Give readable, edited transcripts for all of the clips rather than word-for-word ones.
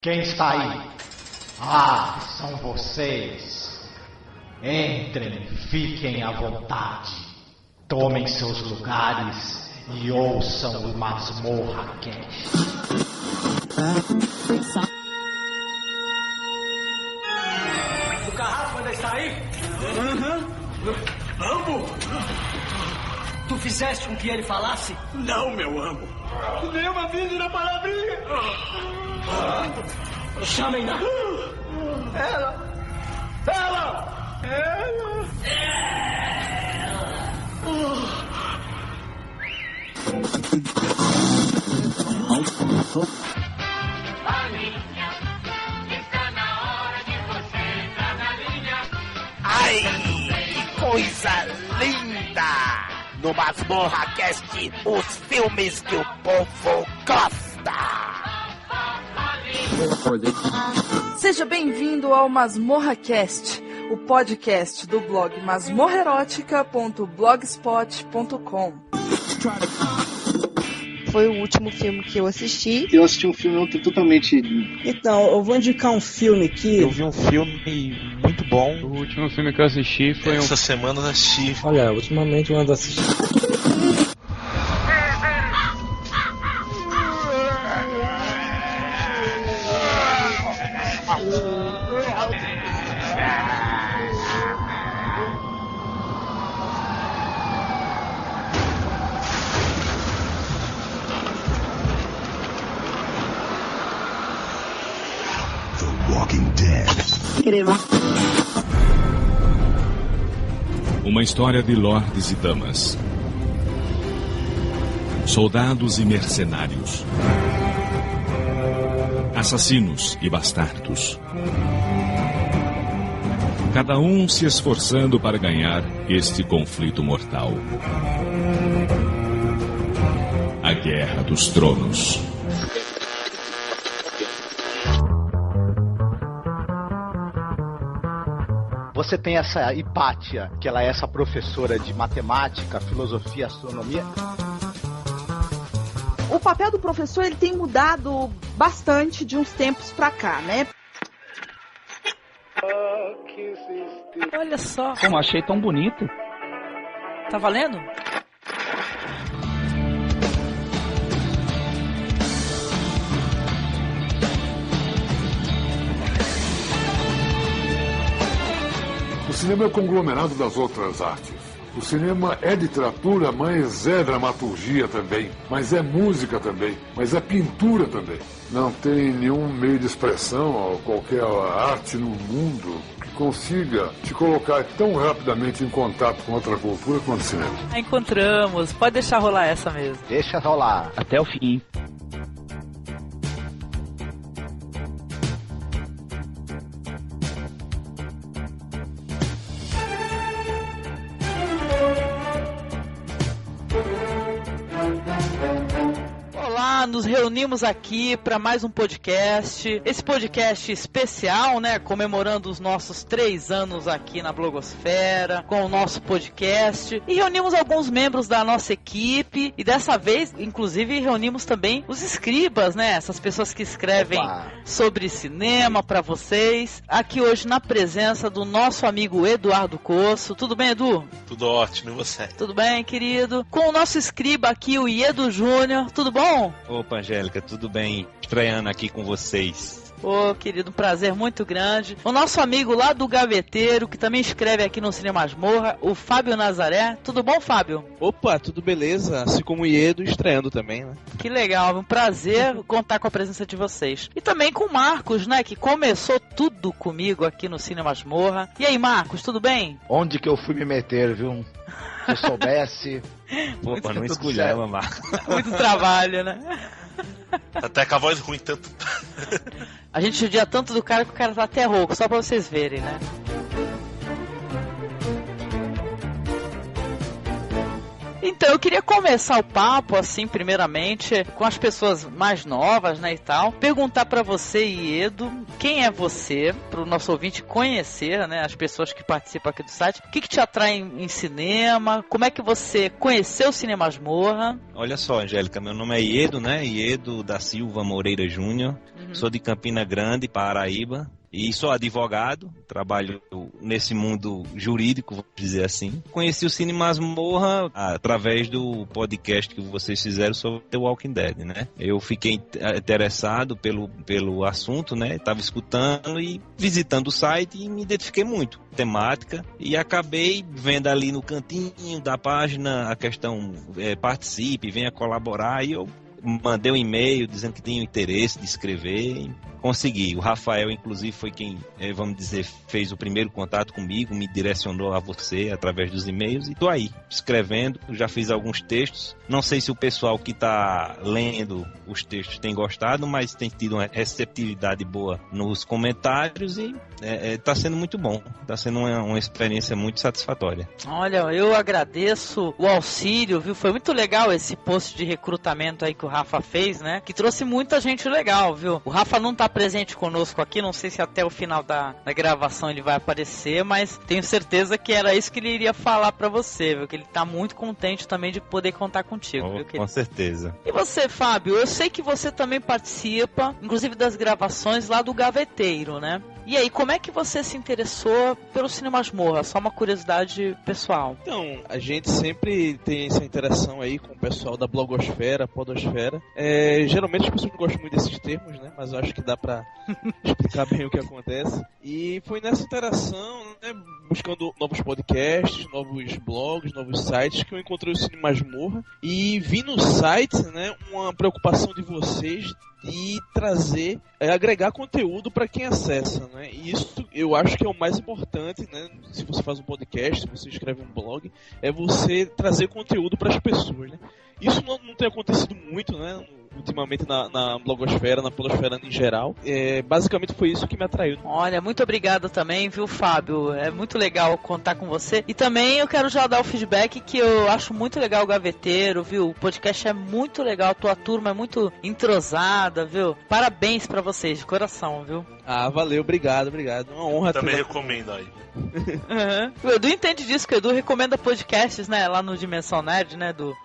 Quem está aí? Ah, são vocês. Entrem, fiquem à vontade. Tomem seus lugares e ouçam o Masmorra Cast. O Carrasco ainda está aí? Ambo? Tu fizeste com que ele falasse? Não, meu ambo. Nem uma vídeo palavrinha. Chamem-na. Ela. Está na hora de você entrar na linha. Ai, que coisa linda! No Masmorra Cast, os filmes que o povo gosta! Seja bem-vindo ao Masmorra Cast, o podcast do blog masmorrerótica.blogspot.com. Foi o último filme que eu assisti. Eu assisti um filme ontem totalmente... Então, eu vou indicar um filme aqui. Eu vi um filme muito bom. O último filme que eu assisti foi Essa semana eu assisti. Olha, ultimamente eu ando assistindo. Uma história de lordes e damas, soldados e mercenários, assassinos e bastardos, cada um se esforçando para ganhar este conflito mortal. A Guerra dos Tronos. Você tem essa Hipátia, que ela é essa professora de matemática, filosofia, astronomia. O papel do professor ele tem mudado bastante de uns tempos pra cá, né? Olha só. Como achei tão bonito. Tá valendo? O cinema é o conglomerado das outras artes. O cinema é literatura, mas é dramaturgia também, mas é música também, mas é pintura também. Não tem nenhum meio de expressão ou qualquer arte no mundo que consiga te colocar tão rapidamente em contato com outra cultura quanto o cinema. Encontramos, pode deixar rolar essa mesmo. Deixa rolar. Até o fim. Nos reunimos aqui para mais um podcast. Esse podcast especial, né? Comemorando os nossos 3 anos aqui na blogosfera, com o nosso podcast. E reunimos alguns membros da nossa equipe. E dessa vez, inclusive, reunimos também os escribas, né? Essas pessoas que escrevem sobre cinema para vocês. Aqui hoje na presença do nosso amigo Eduardo Coço. Tudo bem, Edu? Tudo ótimo, e você? Tudo bem, querido? Com o nosso escriba aqui, o Iedo Júnior. Tudo bom? Opa, Angélica, tudo bem? Estreando aqui com vocês. Ô, querido, um prazer muito grande. O nosso amigo lá do Gaveteiro, que também escreve aqui no Cine Masmorra, o Fábio Nazaré. Tudo bom, Fábio? Opa, tudo beleza? Assim como o Iedo, estreando também, né? Que legal, um prazer contar com a presença de vocês. E também com o Marcos, né, que começou tudo comigo aqui no Cine Masmorra. E aí, Marcos, tudo bem? Onde que eu fui me meter, viu? Se eu soubesse... Opa, não escolhava, Marcos. Muito trabalho, né? Até com a voz ruim, tanto. A gente judia tanto do cara que o cara tá até rouco, só pra vocês verem, né? Então, eu queria começar o papo, assim, primeiramente, com as pessoas mais novas, né, e tal. Perguntar pra você, Iedo, quem é você, pro nosso ouvinte conhecer, né, as pessoas que participam aqui do site. O que te atrai em cinema? Como é que você conheceu o Cine Masmorra? Olha só, Angélica, meu nome é Iedo, né, Iedo da Silva Moreira Júnior. Sou de Campina Grande, Paraíba. E sou advogado, trabalho nesse mundo jurídico, vamos dizer assim. Conheci o Cine Masmorra através do podcast que vocês fizeram sobre The Walking Dead, né? Eu fiquei interessado pelo assunto, né? Estava escutando e visitando o site e me identifiquei muito com a temática. E acabei vendo ali no cantinho da página a questão participe, venha colaborar. E eu mandei um e-mail dizendo que tinha interesse de escrever. Consegui. O Rafael, inclusive, foi quem, vamos dizer, fez o primeiro contato comigo, me direcionou a você através dos e-mails e tô aí, escrevendo. Já fiz alguns textos. Não sei se o pessoal que tá lendo os textos tem gostado, mas tem tido uma receptividade boa nos comentários e tá sendo muito bom. Tá sendo uma experiência muito satisfatória. Olha, eu agradeço o auxílio, viu? Foi muito legal esse post de recrutamento aí que o Rafa fez, né? Que trouxe muita gente legal, viu? O Rafa não tá presente conosco aqui, não sei se até o final da gravação ele vai aparecer, mas tenho certeza que era isso que ele iria falar pra você, viu? Que ele tá muito contente também de poder contar contigo, viu? Com certeza. E você, Fábio, eu sei que você também participa, inclusive das gravações lá do Gaveteiro, né? E aí, como é que você se interessou pelo Cine Masmorra? Só uma curiosidade pessoal. Então, a gente sempre tem essa interação aí com o pessoal da blogosfera, podosfera. Geralmente as pessoas não gostam muito desses termos, né? Mas eu acho que dá pra explicar bem o que acontece. E foi nessa interação, né, buscando novos podcasts, novos blogs, novos sites, que eu encontrei o Cine Masmorra. E vi no site, né, uma preocupação de vocês de trazer, agregar conteúdo para quem acessa, né? E isso eu acho que é o mais importante, né? Se você faz um podcast, se você escreve um blog, é você trazer conteúdo para as pessoas, né? Isso não tem acontecido muito, né? Ultimamente na blogosfera, na podosfera em geral. Basicamente foi isso que me atraiu. Olha, muito obrigada também, viu, Fábio? É muito legal contar com você. E também eu quero já dar o feedback que eu acho muito legal o Gaveteiro, viu? O podcast é muito legal, a tua turma é muito entrosada, viu? Parabéns pra vocês, de coração, viu? Ah, valeu, obrigado. Uma honra. Também recomendo aí. Uhum. O Edu entende disso, que o Edu recomenda podcasts, né? Lá no Dimensão Nerd, né, Edu?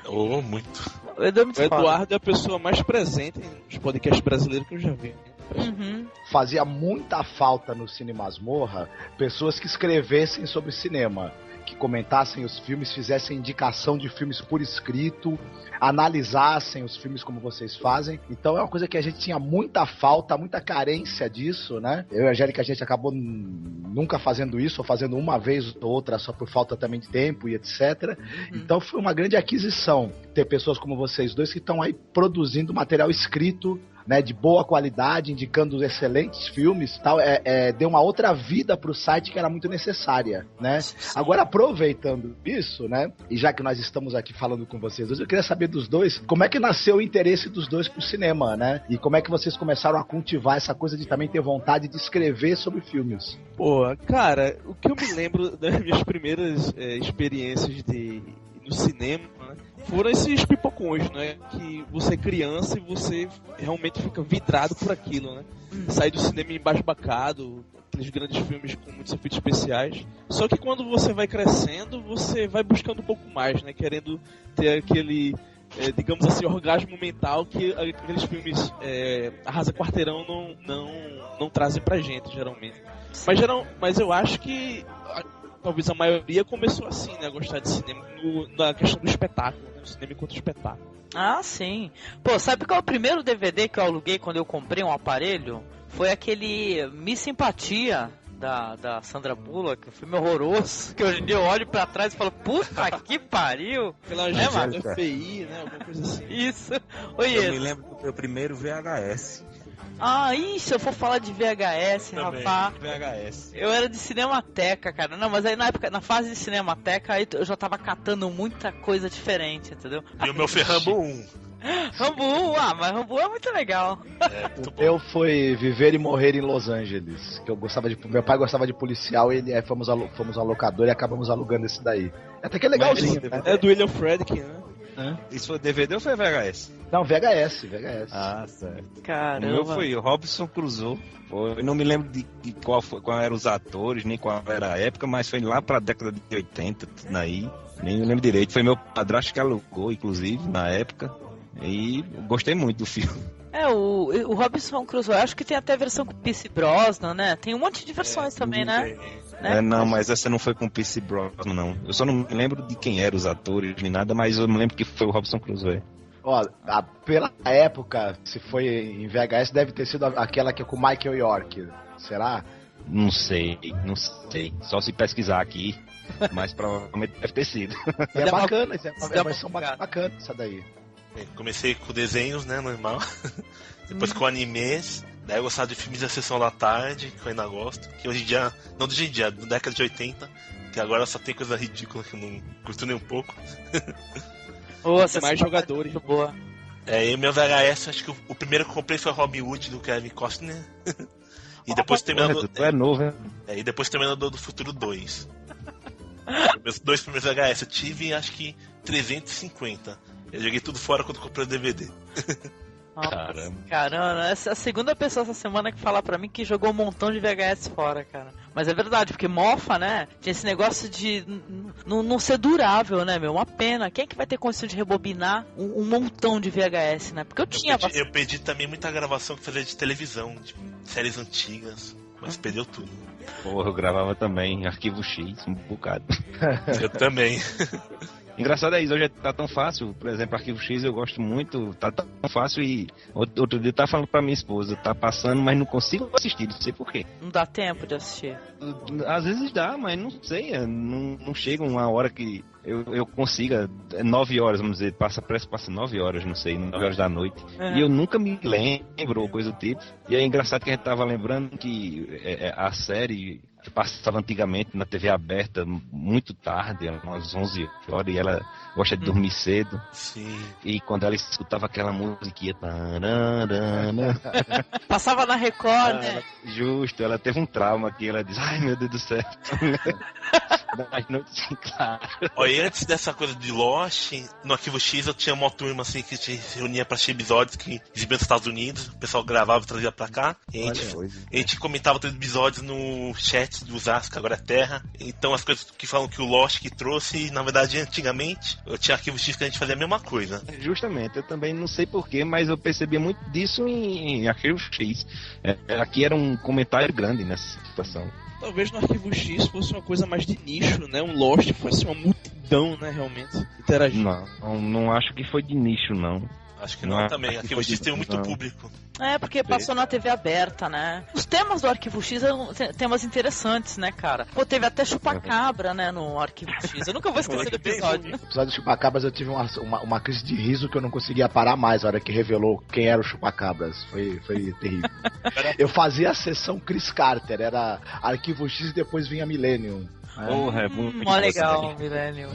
Muito. O Edu é muito foda. Eduardo é a pessoa mais presente nos podcasts brasileiros que eu já vi. Uhum. Fazia muita falta no Cine Masmorra pessoas que escrevessem sobre cinema, que comentassem os filmes, fizessem indicação de filmes por escrito, analisassem os filmes como vocês fazem. Então é uma coisa que a gente tinha muita falta, muita carência disso, né? Eu e a Angélica, a gente acabou nunca fazendo isso, ou fazendo uma vez ou outra só por falta também de tempo e etc. Então foi uma grande aquisição ter pessoas como vocês dois que estão aí produzindo material escrito, né, de boa qualidade, indicando excelentes filmes, tal, deu uma outra vida pro site que era muito necessária, né? Agora, aproveitando isso, né, e já que nós estamos aqui falando com vocês dois, eu queria saber dos dois, como é que nasceu o interesse dos dois pro cinema, né? E como é que vocês começaram a cultivar essa coisa de também ter vontade de escrever sobre filmes? Pô, cara, o que eu me lembro das minhas primeiras experiências no cinema, né, foram esses pipocões, né? Que você é criança e você realmente fica vidrado por aquilo, né? Sai do cinema embasbacado, aqueles grandes filmes com muitos efeitos especiais. Só que quando você vai crescendo, você vai buscando um pouco mais, né? Querendo ter aquele, digamos assim, orgasmo mental que aqueles filmes Arrasa Quarteirão não trazem pra gente, geralmente. Mas eu acho que talvez a maioria começou assim, né? A gostar de cinema na questão do espetáculo, né? O cinema enquanto espetáculo. Ah, sim. Pô, sabe qual é o primeiro DVD que eu aluguei quando eu comprei um aparelho? Foi aquele Miss Simpatia da Sandra Bullock, um filme horroroso, que hoje em dia eu olho pra trás e falo, puta que pariu! Aquela agência do FBI, né? Alguma coisa assim. Isso. Oi, eu me lembro do meu primeiro VHS. Ah, isso, eu vou falar de VHS, também, rapaz. VHS. Eu era de Cinemateca, cara. Não, mas aí na fase de Cinemateca, aí eu já tava catando muita coisa diferente, entendeu? E o meu foi Rambo 1. Rambo 1, mas Rambo é muito legal. Eu fui Viver e Morrer em Los Angeles, que eu gostava meu pai gostava de policial e fomos ao locador e acabamos alugando esse daí. Até que é legalzinho, né? É do William Friedkin, né? Isso foi DVD ou foi VHS? Não, VHS. Ah, certo. Caramba. O meu foi Robinson Crusoe. Eu não me lembro de qual eram os atores, nem qual era a época, mas foi lá pra década de 80, tudo aí. Nem me lembro direito. Foi meu padrasto que alugou, inclusive, na época. E gostei muito do filme. O Robinson Crusoe, acho que tem até a versão com o Pierce Brosnan, né? Tem um monte de versões também, né? Não, mas essa não foi com o Pierce Brosnan, não. Eu só não me lembro de quem eram os atores nem nada, mas eu me lembro que foi o Robinson Crusoe. Ó, pela época, se foi em VHS, deve ter sido aquela que é com o Michael York. Será? Não sei. Só se pesquisar aqui, mas provavelmente deve ter sido. E é bacana, é uma versão bacana essa daí. Comecei com desenhos, né, normal. Depois com animes. Daí eu gostava de filmes da Sessão da Tarde, que eu ainda gosto. Que hoje em dia, não hoje em dia, na década de 80, que agora só tem coisa ridícula que eu não curto nem um pouco. Nossa, mais jogadores. Boa. E meu VHS, acho que o primeiro que eu comprei foi o Robin Hood, do Kevin Costner. E depois terminando. Tu é novo, hein? E depois terminando do Futuro 2. Meus 2 primeiros VHS eu tive, acho que 350. Eu joguei tudo fora quando comprei o DVD. Caramba, essa é a segunda pessoa essa semana que fala pra mim que jogou um montão de VHS fora, cara. Mas é verdade, porque mofa, né? Tinha esse negócio de não ser durável, né, meu? Uma pena. Quem é que vai ter condição de rebobinar um montão de VHS, né? Porque eu perdi também muita gravação que fazia de televisão, de séries antigas, mas perdeu tudo. Porra, eu gravava também Arquivo X, um bocado. Eu também. Engraçado é isso, hoje tá tão fácil. Por exemplo, Arquivo X eu gosto muito, tá tão fácil. E outro dia eu tava falando pra minha esposa, tá passando, mas não consigo assistir, não sei porquê. Não dá tempo de assistir. Às vezes dá, mas não sei, não chega uma hora que eu consiga. 9 horas, vamos dizer, parece que passa 9 horas, não sei, 9 horas da noite. E eu nunca me lembro, ou coisa do tipo. E é engraçado que a gente tava lembrando que a série que passava antigamente na TV aberta muito tarde, umas 11 horas, e ela gosta de dormir cedo. Sim. E quando ela escutava aquela musiquinha... Passava na Record, né? Justo, ela teve um trauma aqui, ela diz, ai meu Deus do céu. Mas não tinha, claro. Olha, antes dessa coisa de Lost, no Arquivo X eu tinha uma turma assim que se reunia pra assistir episódios que exibiam nos Estados Unidos, o pessoal gravava e trazia pra cá, e a gente comentava todos os episódios no chat do Zasca, agora é Terra. Então as coisas que falam que o Lost que trouxe, na verdade antigamente eu tinha Arquivo X que a gente fazia a mesma coisa. Justamente, eu também não sei porquê, mas eu percebia muito disso em Arquivo X. Aqui era um comentário grande nessa situação. Talvez no Arquivo X fosse uma coisa mais de nicho, né? Um Lost fosse uma multidão, né, realmente, interagindo. Não acho que foi de nicho, não. Acho que não também. Arquivo X tem muito público. Porque passou na TV aberta, né? Os temas do Arquivo X eram temas interessantes, né, cara? Pô, teve até chupacabra, né, no Arquivo X. Eu nunca vou esquecer do episódio. No episódio do chupacabras eu tive uma crise de riso que eu não conseguia parar mais na hora que revelou quem era o chupacabras. Foi terrível. Eu fazia a sessão Chris Carter, era Arquivo X e depois vinha Millennium. Porra, é muito legal, Millennium.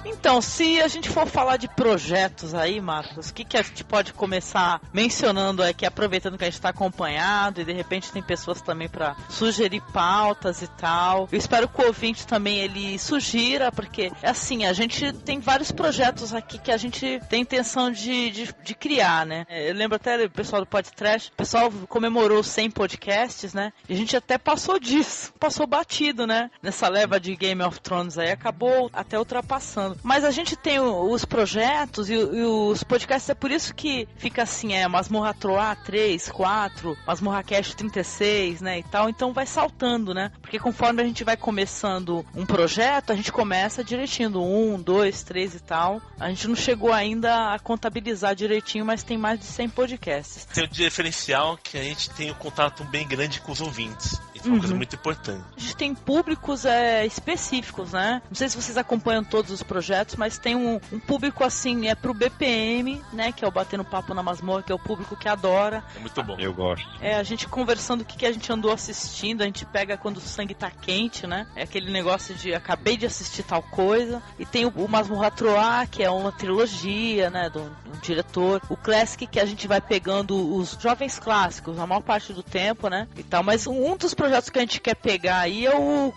Então, se a gente for falar de projetos aí, Marcos, o que a gente pode começar mencionando aqui, aproveitando que a gente está acompanhado e de repente tem pessoas também para sugerir pautas e tal. Eu espero que o ouvinte também ele sugira, porque assim, a gente tem vários projetos aqui que a gente tem intenção de criar, né? Eu lembro até o pessoal do Podtrash, o pessoal comemorou 100 podcasts, né? E a gente até passou disso, passou batido, né? Nessa leva de Game of Thrones aí, acabou até ultrapassando. Mas a gente tem os projetos e os podcasts, é por isso que fica assim, Masmorra Troá 3, 4, Masmorra Cast 36, né, e tal, então vai saltando, né, porque conforme a gente vai começando um projeto, a gente começa direitinho, do 1, 2, 3 e tal, a gente não chegou ainda a contabilizar direitinho, mas tem mais de 100 podcasts. Tem o diferencial que a gente tem um contato bem grande com os ouvintes. Isso é uma coisa muito importante. A gente tem públicos específicos, né? Não sei se vocês acompanham todos os projetos, mas tem um público assim, pro BPM, né? Que é o Batendo Papo na Masmorra, que é o público que adora. É muito bom. Eu gosto. A gente conversando o que a gente andou assistindo, a gente pega quando o sangue tá quente, né? É aquele negócio de acabei de assistir tal coisa. E tem o Masmorra Troá, que é uma trilogia, né? Do diretor. O Classic, que a gente vai pegando os jovens clássicos, a maior parte do tempo, né? E tal. Mas um dos projetos que a gente quer pegar aí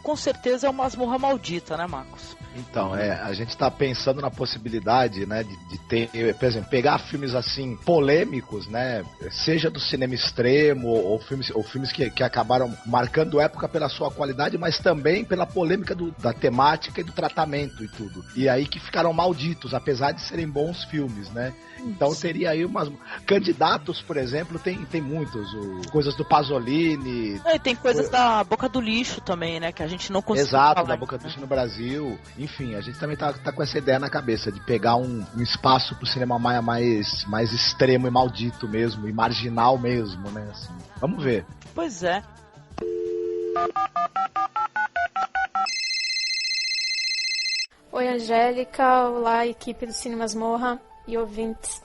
com certeza é o Masmorra Maldita, né, Marcos? Então, a gente tá pensando na possibilidade, né, de ter, por exemplo, pegar filmes assim, polêmicos, né, seja do cinema extremo ou filmes que acabaram marcando época pela sua qualidade, mas também pela polêmica da temática e do tratamento e tudo. E aí que ficaram malditos, apesar de serem bons filmes, né? Então teria aí umas... Candidatos, por exemplo, tem muitos. Coisas do Pasolini. Tem coisas da Boca do Lixo também, né? Que a gente não conseguiu falar. Da Boca do Lixo no Brasil. Enfim, a gente também tá com essa ideia na cabeça de pegar um espaço pro cinema mais extremo e maldito mesmo, e marginal mesmo, né? Assim. Vamos ver. Pois é. Oi, Angélica. Olá, equipe do Cine Masmorra e ouvintes.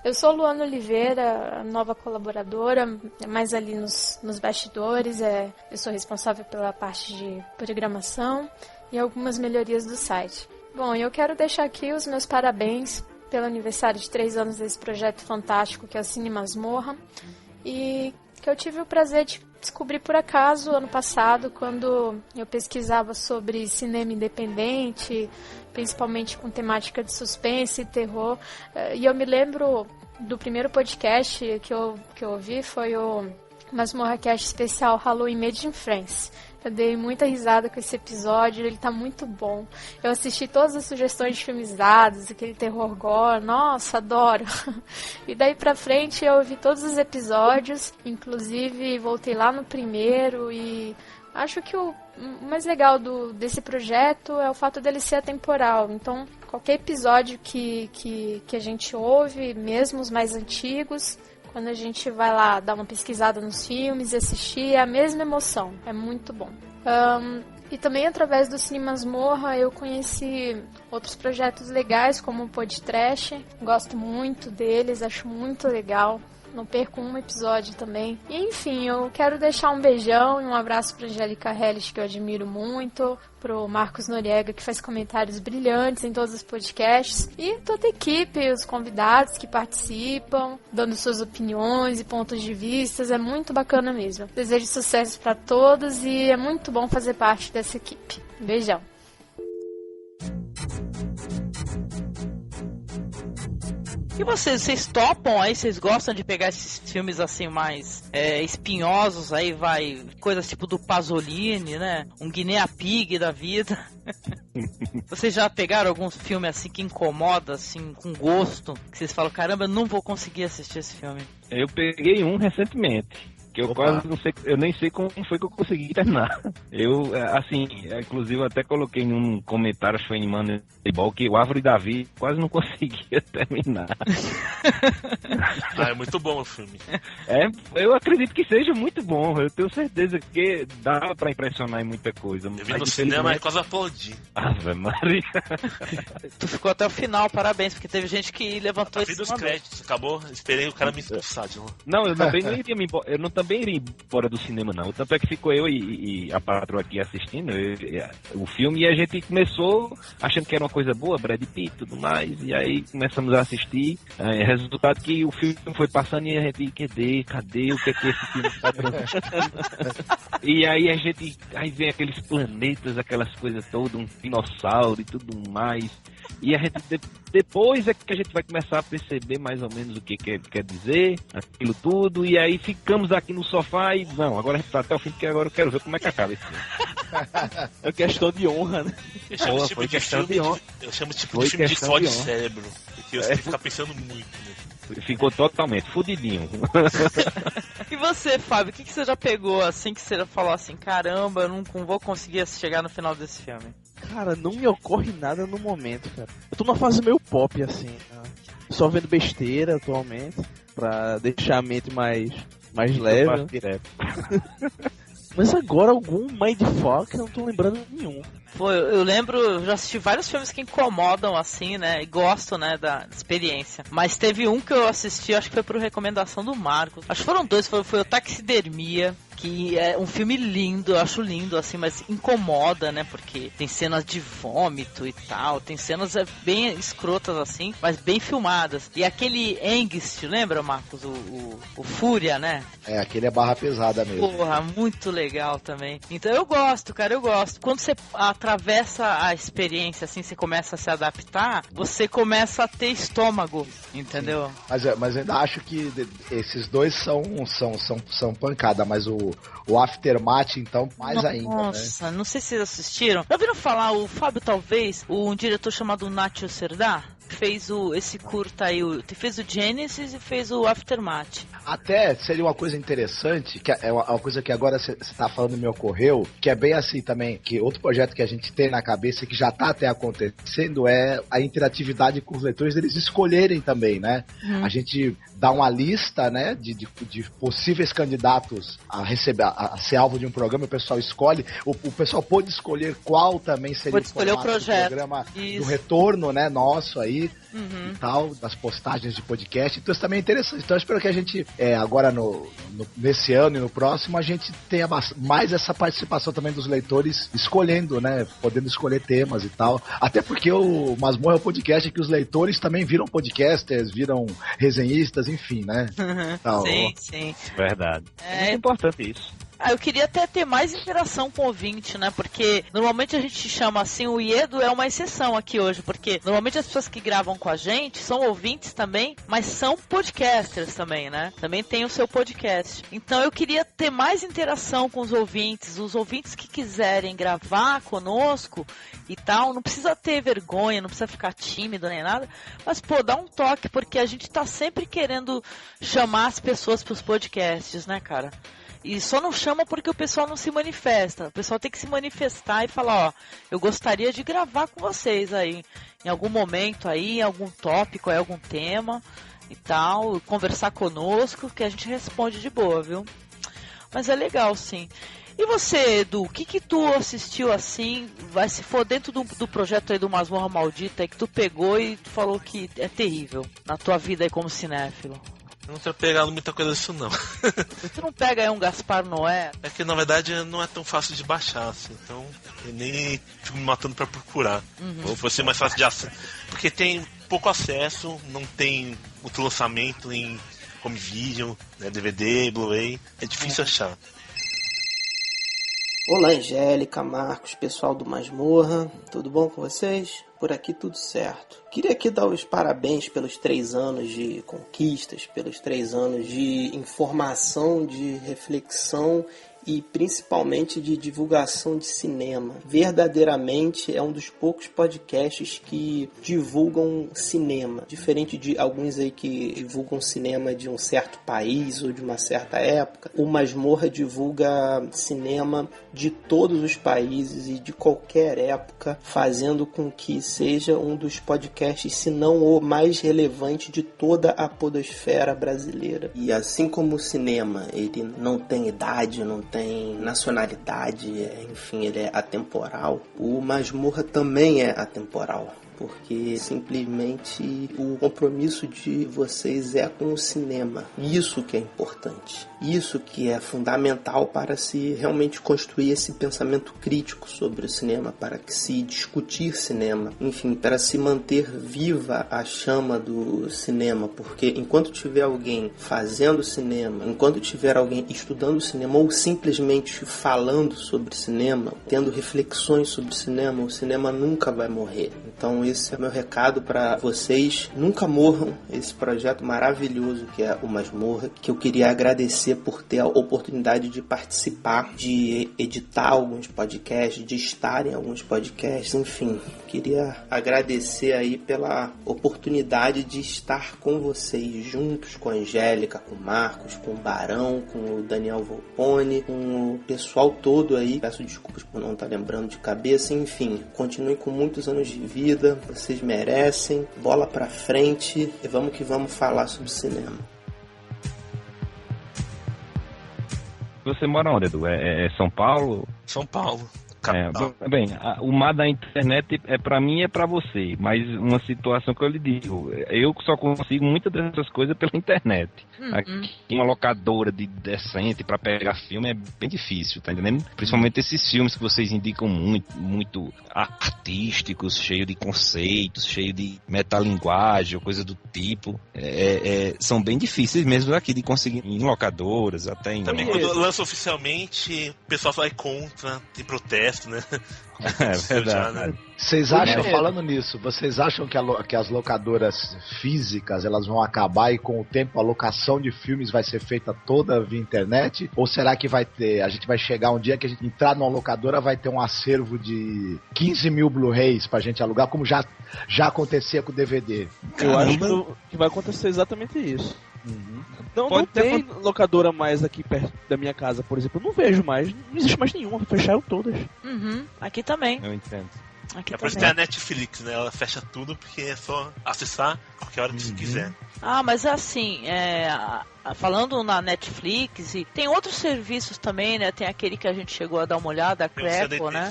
Eu sou Luana Oliveira, nova colaboradora, mais ali nos bastidores. Eu sou responsável pela parte de programação e algumas melhorias do site. Bom, eu quero deixar aqui os meus parabéns pelo aniversário de 3 anos desse projeto fantástico que é o Cine Masmorra, e que eu tive o prazer de descobrir por acaso ano passado, quando eu pesquisava sobre cinema independente, principalmente com temática de suspense e terror. E eu me lembro do primeiro podcast que eu ouvi, foi o MasmorraCast especial Halloween Made in France. Eu dei muita risada com esse episódio, ele tá muito bom. Eu assisti todas as sugestões de filmes dados, aquele terror gore, nossa, adoro. E daí pra frente eu ouvi todos os episódios, inclusive voltei lá no primeiro, e acho que o mais legal desse projeto é o fato dele ser atemporal. Então, qualquer episódio que a gente ouve, mesmo os mais antigos, quando a gente vai lá dar uma pesquisada nos filmes e assistir, é a mesma emoção. É muito bom. E também através do Cine Masmorra eu conheci outros projetos legais, como o Podtrash. Gosto muito deles, acho muito legal. Não perco um episódio também. E, enfim, eu quero deixar um beijão e um abraço para Angélica Hellish, que eu admiro muito, pro Marcos Noriega, que faz comentários brilhantes em todos os podcasts, e toda a equipe, os convidados que participam, dando suas opiniões e pontos de vista. É muito bacana mesmo. Desejo sucesso para todos e é muito bom fazer parte dessa equipe. Beijão. E vocês topam aí? Vocês gostam de pegar esses filmes assim mais espinhosos aí, coisas tipo do Pasolini, né? Um Guinea Pig da vida. Vocês já pegaram algum filme assim que incomoda, assim, com gosto? Que vocês falam, caramba, eu não vou conseguir assistir esse filme. Eu peguei um recentemente. Que eu quase não sei, eu nem sei como foi que eu consegui terminar. Eu, assim, inclusive eu até coloquei num comentário, acho que foi em Moneyball, que o Árvore da Vida quase não conseguia terminar. É muito bom o filme. Eu acredito que seja muito bom, eu tenho certeza que dá pra impressionar em muita coisa. Eu vi no cinema e quase aplaudi. Ave Maria. Tu ficou até o final, parabéns, porque teve gente que levantou esse dos créditos, acabou, esperei o cara me expulsar de lá. Não, eu também não iria me embora, eu não também iria embora do cinema, não. Tanto é que ficou eu e a patroa aqui assistindo o filme, e a gente começou achando que era uma coisa boa, Brad Pitt e tudo mais, e aí começamos a assistir. Resultado que o filme foi passando e a gente, cadê o que é que esse filme está transmitindo? E aí aí vem aqueles planetas, aquelas coisas todas, um dinossauro e tudo mais. E a gente, depois é que a gente vai começar a perceber mais ou menos o que quer dizer, aquilo tudo, e aí ficamos aqui no sofá e, não, agora a gente tá até o fim, porque agora eu quero ver como é que acaba esse filme. É questão de honra, né? Eu chamo esse tipo de filme de honra. Eu chamo esse tipo de filme de fode cérebro, porque você tem que ficar pensando muito, né? Ficou totalmente fudidinho. E você, Fábio, o que você já pegou assim, que você já falou assim, caramba, eu não vou conseguir chegar no final desse filme? Cara, não me ocorre nada no momento, cara. Eu tô numa fase meio pop, assim, tá? Só vendo besteira atualmente, pra deixar a mente mais leve. Direto. Mas agora algum mindfuck, eu não tô lembrando nenhum. Pô, eu lembro, eu já assisti vários filmes que incomodam, assim, né, e gosto, né, da experiência. Mas teve um que eu assisti, acho que foi por recomendação do Marcos. Acho que foram dois, foi o Taxidermia, que é um filme lindo, eu acho lindo, assim, mas incomoda, né? Porque tem cenas de vômito e tal, tem cenas bem escrotas, assim, mas bem filmadas. E aquele Angst, lembra, Marcos? O Fúria, né? Aquele é barra pesada mesmo. Porra, muito legal também. Então eu gosto, cara, eu gosto. Quando você atravessa a experiência, assim, você começa a se adaptar, você começa a ter estômago, entendeu? Mas eu ainda acho que esses dois são pancada, mas o Aftermath, então, mais ainda, né? Nossa, não sei se vocês assistiram. Já ouviram falar, o Fábio, talvez, um diretor chamado Nacho Serdar? Fez esse curta aí, fez o Genesis e fez o Aftermath. Até seria uma coisa interessante, que é uma coisa que agora você tá falando me ocorreu, que é bem assim também, que outro projeto que a gente tem na cabeça, que já tá até acontecendo, é a interatividade com os leitores, eles escolherem também, né? A gente dá uma lista, né, de possíveis candidatos a ser alvo de um programa, o pessoal escolhe, o pessoal pode escolher qual também seria pode escolher o projeto. Do programa, do retorno, né, nosso aí, e tal, das postagens de podcast. Então isso também é interessante. Então eu espero que a gente, agora nesse ano e no próximo, a gente tenha mais essa participação também dos leitores escolhendo, né, podendo escolher temas e tal. Até porque o Masmorra é um podcast que os leitores também viram podcasters, viram resenhistas, enfim, né? Tal. Sim. Verdade. É muito importante isso. Eu queria até ter mais interação com o ouvinte, né? Porque normalmente a gente chama assim, o Iedo é uma exceção aqui hoje, porque normalmente as pessoas que gravam com a gente são ouvintes também, mas são podcasters também, né? Também tem o seu podcast. Então eu queria ter mais interação com os ouvintes que quiserem gravar conosco e tal, não precisa ter vergonha, não precisa ficar tímido nem nada, mas pô, dá um toque, porque a gente tá sempre querendo chamar as pessoas pros podcasts, né, cara? E só não chama porque o pessoal não se manifesta. O pessoal tem que se manifestar e falar, ó, eu gostaria de gravar com vocês aí, em algum momento aí, em algum tópico, aí, algum tema e tal, conversar conosco, que a gente responde de boa, viu? Mas é legal, sim. E você, Edu, o que tu assistiu assim, se for dentro do projeto aí do Masmorra Maldita, aí que tu pegou e tu falou que é terrível na tua vida aí como cinéfilo? Eu não tenho pegado muita coisa disso, não. Você não pega aí um Gaspar Noé? É que, na verdade, não é tão fácil de baixar, assim. Então, eu nem fico me matando pra procurar. Ou fosse mais fácil de acesso. Porque tem pouco acesso, não tem muito lançamento em home video, né, DVD, Blu-ray. É difícil achar. Olá, Angélica, Marcos, pessoal do Masmorra. Tudo bom com vocês? Por aqui tudo certo. Queria aqui dar os parabéns pelos 3 anos de conquistas, pelos 3 anos de informação, de reflexão e principalmente de divulgação de cinema. Verdadeiramente é um dos poucos podcasts que divulgam cinema, diferente de alguns aí que divulgam cinema de um certo país ou de uma certa época. O Masmorra divulga cinema de todos os países e de qualquer época, fazendo com que seja um dos podcasts, se não o mais relevante de toda a podosfera brasileira. E assim como o cinema, ele não tem idade, não tem nacionalidade, enfim, ele é atemporal, o Masmorra também é atemporal. Porque simplesmente o compromisso de vocês é com o cinema. Isso que é importante. Isso que é fundamental para se realmente construir esse pensamento crítico sobre o cinema, para que se discutir cinema, enfim, para se manter viva a chama do cinema. Porque enquanto tiver alguém fazendo cinema, enquanto tiver alguém estudando cinema ou simplesmente falando sobre cinema, tendo reflexões sobre cinema, o cinema nunca vai morrer. Então esse é meu recado para vocês. Nunca morram esse projeto maravilhoso que é o Masmorra, que eu queria agradecer por ter a oportunidade de participar, de editar alguns podcasts, de estar em alguns podcasts, enfim. Queria agradecer aí pela oportunidade de estar com vocês, juntos com a Angélica, com o Marcos, com o Barão, com o Daniel Volpone, com o pessoal todo aí. Peço desculpas por não estar lembrando de cabeça, enfim. Continuem com muitos anos de vida, vocês merecem, bola pra frente e vamos que vamos falar sobre cinema. Você mora onde, Edu? É São Paulo? São Paulo. O mar da internet pra mim é pra você, mas uma situação que eu lhe digo, eu só consigo muitas dessas coisas pela internet. Aqui uma locadora decente pra pegar filme é bem difícil, tá entendendo? Principalmente esses filmes que vocês indicam muito artísticos, cheio de conceitos, cheio de metalinguagem, coisa do tipo, são bem difíceis mesmo aqui de conseguir em locadoras, até em... Também quando lança oficialmente, o pessoal vai contra, tem protesto, né? É verdade. Né? Vocês acham, falando nisso, vocês acham que as locadoras físicas elas vão acabar e com o tempo a locação de filmes vai ser feita toda via internet? Ou será que a gente vai chegar um dia que a gente entrar numa locadora vai ter um acervo de 15 mil Blu-rays pra gente alugar, como já acontecia com o DVD? Eu acho que vai acontecer exatamente isso. Não tem locadora mais aqui perto da minha casa, por exemplo. Eu não vejo mais, não existe mais nenhuma, fecharam todas. Aqui também. Eu entendo. Aqui por isso tem a Netflix, né? Ela fecha tudo porque é só acessar qualquer hora que você quiser. Mas assim, falando na Netflix, e tem outros serviços também, né? Tem aquele que a gente chegou a dar uma olhada, a Crackle, né?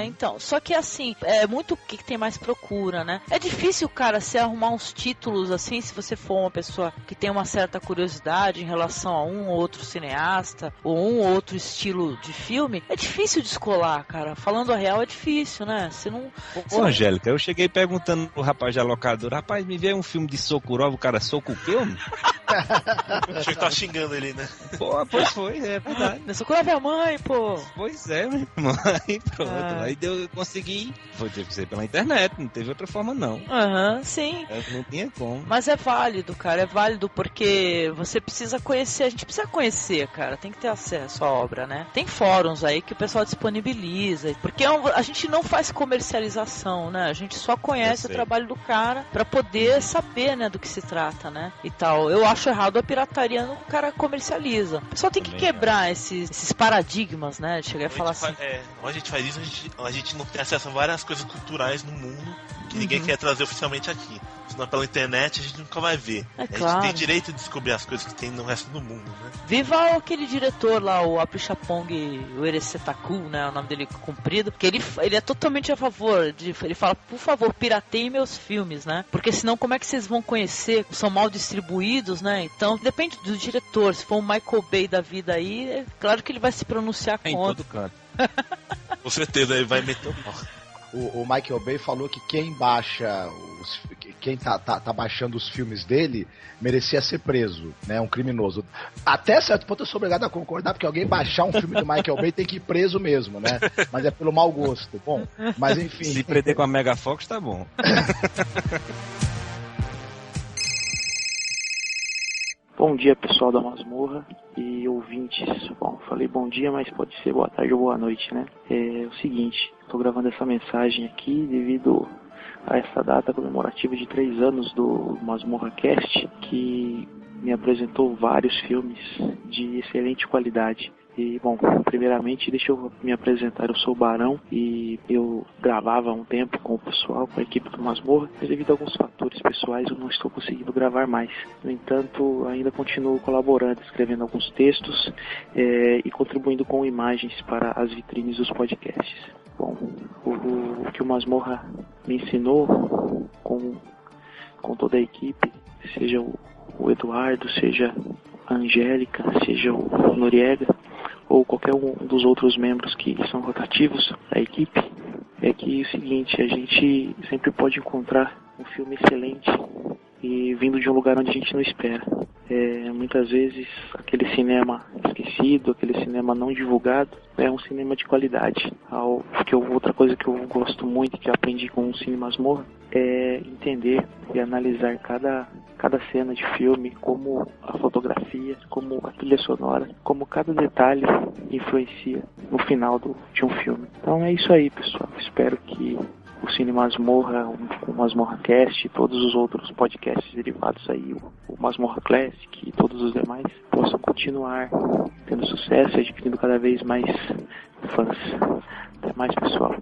Então, só que assim, é muito o que tem mais procura, né? É difícil, cara, você arrumar uns títulos assim, se você for uma pessoa que tem uma certa curiosidade em relação a um ou outro cineasta, ou um ou outro estilo de filme, é difícil descolar, cara. Falando a real, é difícil, né? Você não... Ô, Angélica, eu cheguei perguntando pro rapaz da locadora, rapaz, me vê um filme de Sokurov, o cara soco o quê, homem? Achei que tava xingando ele, né? Pô, pois foi, é verdade. Sokurov é a mãe, pô. Pois é, minha mãe, pronto. Aí eu consegui. Teve que ser pela internet, não teve outra forma, não. Sim. Não tinha como. Mas é válido, cara, é válido porque você precisa conhecer, a gente precisa conhecer, cara, tem que ter acesso à obra, né? Tem fóruns aí que o pessoal disponibiliza, porque a gente não faz comercialização, né? A gente só conhece o trabalho do cara pra poder saber, né, do que se trata, né? E tal. Eu acho errado a pirataria no que o cara comercializa. O pessoal tem que quebrar esses paradigmas, né? De chegar e falar assim. Quando a gente faz isso, a gente não tem acesso a várias coisas culturais no mundo que ninguém quer trazer oficialmente aqui. Senão pela internet a gente nunca vai ver. A gente tem direito de descobrir as coisas que tem no resto do mundo, né? Viva aquele diretor lá, o Apichatpong Ueresetaku, né? O nome dele comprido. Que ele é totalmente a favor ele fala, por favor, pirateiem meus filmes, né? Porque senão como é que vocês vão conhecer? São mal distribuídos, né? Então depende do diretor. Se for um Michael Bay da vida aí, é claro que ele vai se pronunciar contra. Em todo canto. Com certeza, ele vai meter o pau. O Michael Bay falou que quem baixa quem tá baixando os filmes dele merecia ser preso, né? Um criminoso. Até certo ponto eu sou obrigado a concordar, porque alguém baixar um filme do Michael Bay tem que ir preso mesmo, né? Mas é pelo mau gosto. Bom, mas enfim. Se prender com a Megafox, tá bom. Bom dia, pessoal da Masmorra e ouvintes. Bom, falei bom dia, mas pode ser boa tarde ou boa noite, né? É o seguinte, estou gravando essa mensagem aqui devido a essa data comemorativa de 3 anos do Masmorra Cast, que me apresentou vários filmes de excelente qualidade. E, bom, primeiramente, deixa eu me apresentar. Eu sou o Barão e eu gravava há um tempo com o pessoal, com a equipe do Masmorra, mas devido a alguns fatores pessoais eu não estou conseguindo gravar mais. No entanto, ainda continuo colaborando, escrevendo alguns textos e contribuindo com imagens para as vitrines dos podcasts. Bom, o que o Masmorra me ensinou com toda a equipe, seja o Eduardo, seja a Angélica, seja o Noriega, ou qualquer um dos outros membros que são rotativos da equipe, é que é o seguinte, a gente sempre pode encontrar um filme excelente e vindo de um lugar onde a gente não espera. Muitas vezes aquele cinema esquecido, aquele cinema não divulgado, é um cinema de qualidade. Porque outra coisa que eu gosto muito, que eu aprendi com o Cine Masmorra, é entender e analisar cada cena de filme, como a fotografia, como a trilha sonora, como cada detalhe influencia no final de um filme. Então é isso aí, pessoal. Espero que o Cine Masmorra, o Masmorra Cast e todos os outros podcasts derivados aí, o Masmorra Classic e todos os demais, possam continuar tendo sucesso e adquirindo cada vez mais fãs. Até mais, pessoal.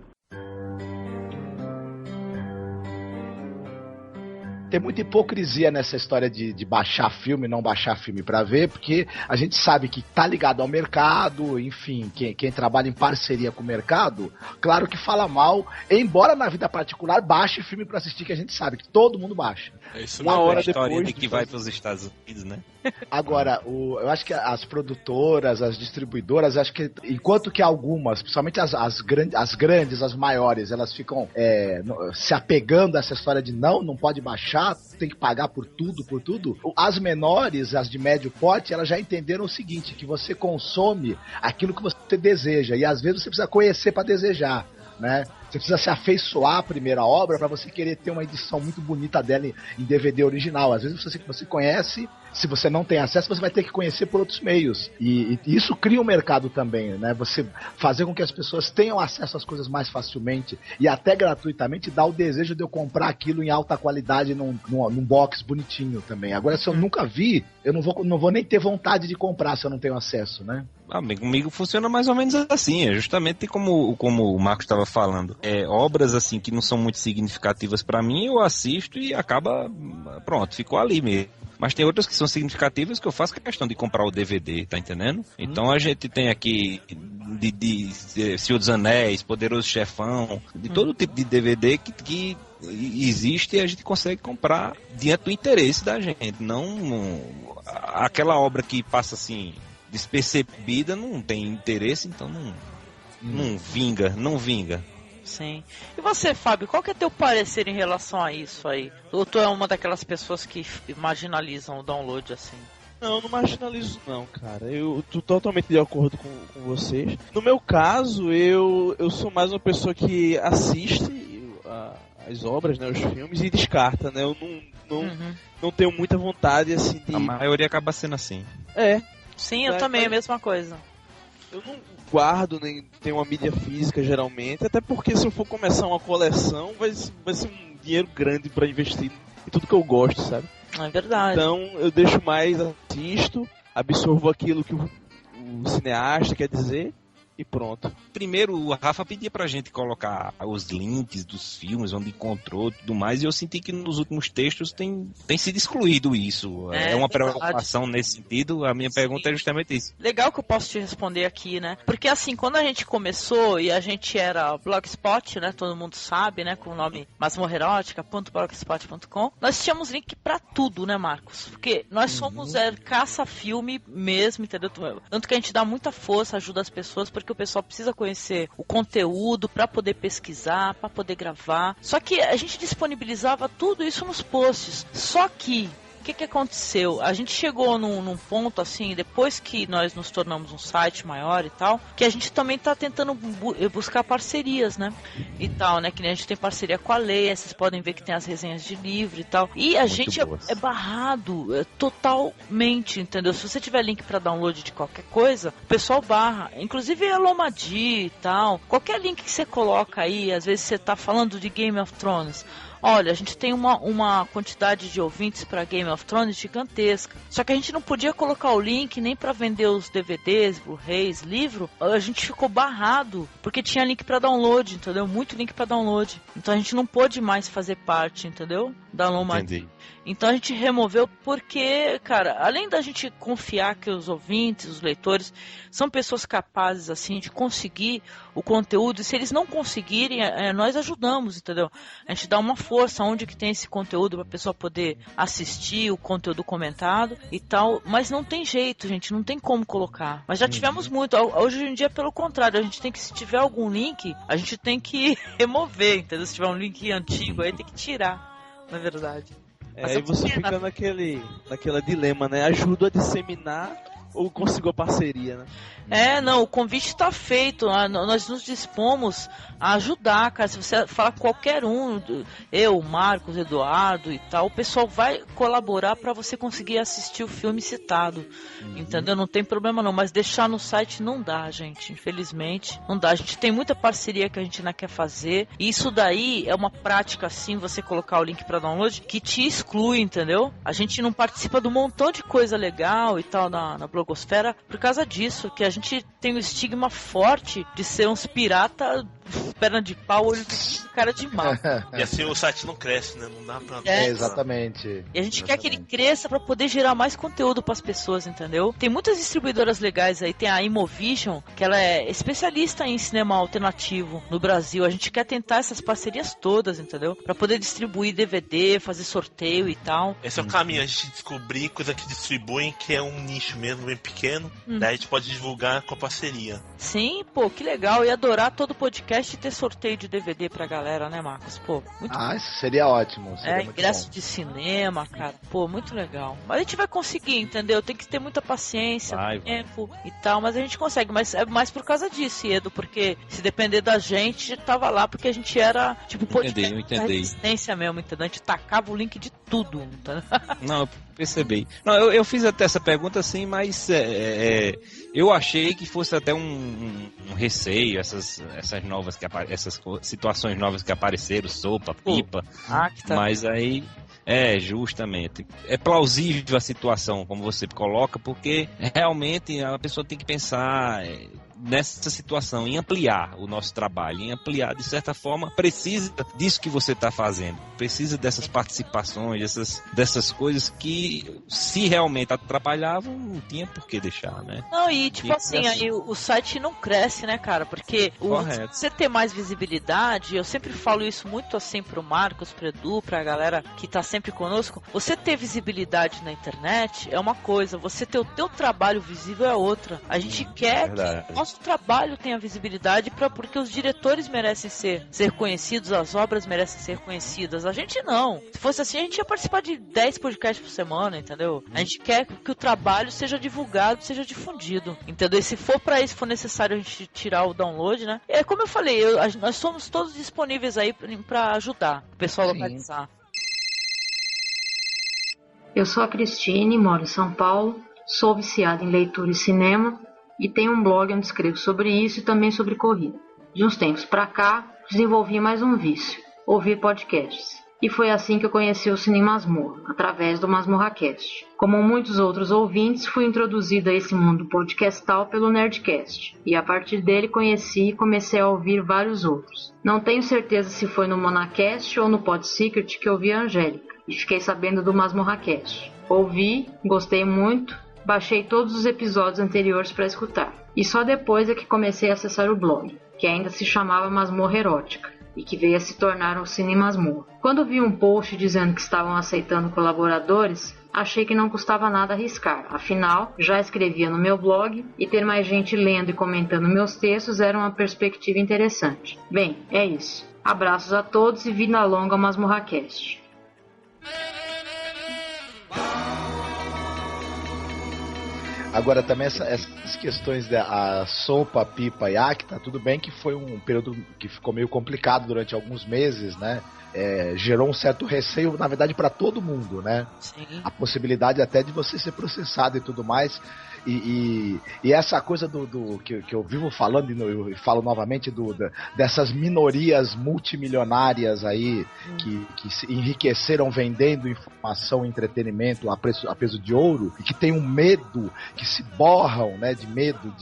Tem muita hipocrisia nessa história de baixar filme, não baixar filme pra ver, porque a gente sabe que tá ligado ao mercado, enfim, quem trabalha em parceria com o mercado, claro que fala mal, embora na vida particular baixe filme pra assistir, que a gente sabe que todo mundo baixa. É isso, uma hora história de que vai pros Estados Unidos, né? Agora, eu acho que as produtoras, as distribuidoras, acho que enquanto que algumas, principalmente as grandes, as maiores, elas ficam se apegando a essa história de não pode baixar, tem que pagar por tudo, as menores, as de médio porte, elas já entenderam o seguinte, que você consome aquilo que você deseja, e às vezes você precisa conhecer para desejar, né? Você precisa se afeiçoar à primeira obra para você querer ter uma edição muito bonita dela em DVD original. Às vezes você conhece, se você não tem acesso, você vai ter que conhecer por outros meios. E isso cria um mercado também, né? Você fazer com que as pessoas tenham acesso às coisas mais facilmente e até gratuitamente dá o desejo de eu comprar aquilo em alta qualidade num box bonitinho também. Agora, se eu nunca vi, eu não vou nem ter vontade de comprar se eu não tenho acesso, né? Comigo funciona mais ou menos assim, justamente como o Marcos estava falando. Obras assim que não são muito significativas pra mim, eu assisto e acaba, pronto, ficou ali mesmo. Mas tem outras que são significativas que eu faço questão de comprar o DVD, tá entendendo? Então a gente tem aqui de Senhor dos Anéis, Poderoso Chefão, de todo tipo de DVD que existe e a gente consegue comprar diante do interesse da gente. Não aquela obra que passa assim despercebida, não tem interesse, então não vinga. Sim. E você, Fábio, qual que é teu parecer em relação a isso aí? Ou tu é uma daquelas pessoas que marginalizam o download assim? Não marginalizo não, cara. Eu tô totalmente de acordo com vocês. No meu caso, eu sou mais uma pessoa que assiste as obras, né, os filmes, e descarta, né? Eu não tenho muita vontade, assim, de... A maioria acaba sendo assim. Sim, eu também, a mesma coisa. Eu não guardo, nem tenho uma mídia física, geralmente, até porque se eu for começar uma coleção, vai ser um dinheiro grande pra investir em tudo que eu gosto, sabe? É verdade. Então, eu deixo mais, assisto, absorvo aquilo que o cineasta quer dizer, e pronto. Primeiro, o Rafa pedia pra gente colocar os links dos filmes, onde encontrou e tudo mais, e eu senti que nos últimos textos tem sido excluído isso. É uma preocupação nesse sentido. A minha pergunta é justamente isso. Legal que eu posso te responder aqui, né? Porque assim, quando a gente começou e a gente era Blogspot, né? Todo mundo sabe, né? Com o nome masmorrerótica.blogspot.com, nós tínhamos link pra tudo, né, Marcos? Porque nós somos caça-filme mesmo, entendeu? Tanto que a gente dá muita força, ajuda as pessoas, porque o pessoal precisa conhecer o conteúdo para poder pesquisar, para poder gravar. Só que a gente disponibilizava tudo isso nos posts. Só que o que aconteceu? A gente chegou num ponto assim, depois que nós nos tornamos um site maior e tal, que a gente também tá tentando buscar parcerias, né? E tal, né? Que nem a gente tem parceria com a Leia, vocês podem ver que tem as resenhas de livro e tal. E a gente é barrado totalmente, entendeu? Se você tiver link para download de qualquer coisa, o pessoal barra. Inclusive a Lomadi e tal. Qualquer link que você coloca aí, às vezes você tá falando de Game of Thrones. Olha, a gente tem uma quantidade de ouvintes para Game of Thrones gigantesca. Só que a gente não podia colocar o link nem para vender os DVDs, Blu-rays, livro. A gente ficou barrado porque tinha link para download, entendeu? Muito link para download. Então a gente não pôde mais fazer parte, entendeu? Da Lomadi. Então a gente removeu porque, cara, além da gente confiar que os ouvintes, os leitores, são pessoas capazes, assim, de conseguir o conteúdo, e se eles não conseguirem, nós ajudamos, entendeu? A gente dá uma força onde que tem esse conteúdo pra pessoa poder assistir o conteúdo comentado e tal, mas não tem jeito, gente, não tem como colocar. Mas já tivemos muito, hoje em dia, pelo contrário, a gente tem que, se tiver algum link, a gente tem que remover, entendeu? Se tiver um link antigo aí, tem que tirar, na verdade. Aí você fica naquele dilema, né? Ajuda a disseminar ou conseguiu a parceria, né? Não, o convite está feito, nós nos dispomos a ajudar, cara. Se você falar com qualquer um, eu, Marcos, Eduardo e tal, o pessoal vai colaborar para você conseguir assistir o filme citado, entendeu? Não tem problema não, mas deixar no site não dá, gente, infelizmente, não dá. A gente tem muita parceria que a gente ainda quer fazer, e isso daí é uma prática, assim, você colocar o link para download, que te exclui, entendeu? A gente não participa de um montão de coisa legal e tal na blogosfera por causa disso, que a gente tem um estigma forte de ser uns pirata perna de pau, olho de cara de mal. E assim o site não cresce, né? Não dá pra... Exatamente. E a gente quer que ele cresça pra poder gerar mais conteúdo pras pessoas, entendeu? Tem muitas distribuidoras legais aí, tem a Imovision, que ela é especialista em cinema alternativo no Brasil. A gente quer tentar essas parcerias todas, entendeu? Pra poder distribuir DVD, fazer sorteio e tal. Esse é o caminho, a gente descobrir coisa que distribuem, que é um nicho mesmo, bem pequeno. Daí a gente pode divulgar com a parceria. Sim, pô, que legal. Eu ia adorar todo podcast ter sorteio de DVD pra galera, né, Marcos? Pô, muito bom. Isso seria ótimo. Seria ingresso bom. De cinema, cara. Pô, muito legal. Mas a gente vai conseguir, entendeu? Tem que ter muita paciência, tempo e tal, mas a gente consegue. Mas é mais por causa disso, Edu, porque se depender da gente, tava lá porque a gente era, tipo, podcast da resistência mesmo, entendeu? A gente tacava o link de tudo, entendeu? Não, eu percebi. Não, eu fiz até essa pergunta assim, mas eu achei que fosse até um receio, essas novas essas situações novas que apareceram, sopa, pipa. Mas aí justamente. É plausível a situação, como você coloca, porque realmente a pessoa tem que pensar nessa situação, em ampliar o nosso trabalho, em ampliar, de certa forma, precisa disso que você está fazendo, precisa dessas participações, dessas coisas que, se realmente atrapalhavam, não tinha por que deixar, né? Não, e tipo assim, aí o site não cresce, né, cara? Porque você ter mais visibilidade, eu sempre falo isso muito assim pro Marcos, pro Edu, pra galera que tá sempre conosco, você ter visibilidade na internet é uma coisa, você ter o teu trabalho visível é outra. A gente quer que nosso trabalho tenha visibilidade porque os diretores merecem ser conhecidos, as obras merecem ser conhecidas. A gente não. Se fosse assim, a gente ia participar de 10 podcasts por semana, entendeu? A gente quer que o trabalho seja divulgado, seja difundido, entendeu? E se for pra isso, for necessário a gente tirar o download, né? É como eu falei, nós somos todos disponíveis aí pra ajudar o pessoal a localizar. Eu sou a Cristine, moro em São Paulo, sou viciada em leitura e cinema e tenho um blog onde escrevo sobre isso e também sobre corrida. De uns tempos pra cá, desenvolvi mais um vício, ouvir podcasts. E foi assim que eu conheci o Cine Masmorra, através do MasmorraCast. Como muitos outros ouvintes, fui introduzida a esse mundo podcastal pelo Nerdcast, e a partir dele conheci e comecei a ouvir vários outros. Não tenho certeza se foi no Monacast ou no PodSecret que ouvi a Angélica, e fiquei sabendo do MasmorraCast. Ouvi, gostei muito, baixei todos os episódios anteriores para escutar. E só depois é que comecei a acessar o blog, que ainda se chamava Masmorra Erótica, e que veio a se tornar o Cine Masmorra. Quando vi um post dizendo que estavam aceitando colaboradores, achei que não custava nada arriscar. Afinal, já escrevia no meu blog, e ter mais gente lendo e comentando meus textos era uma perspectiva interessante. Bem, é isso. Abraços a todos e vida longa ao MasmorraCast. Agora também essas questões da sopa, pipa e acta, tudo bem que foi um período que ficou meio complicado durante alguns meses, né? Gerou um certo receio, na verdade, para todo mundo, né? Sim. A possibilidade até de você ser processado e tudo mais. E essa coisa do que eu vivo falando, e eu falo novamente, dessas minorias multimilionárias aí que se enriqueceram vendendo informação e entretenimento a peso de ouro, e que tem um medo, que se borram, né, de medo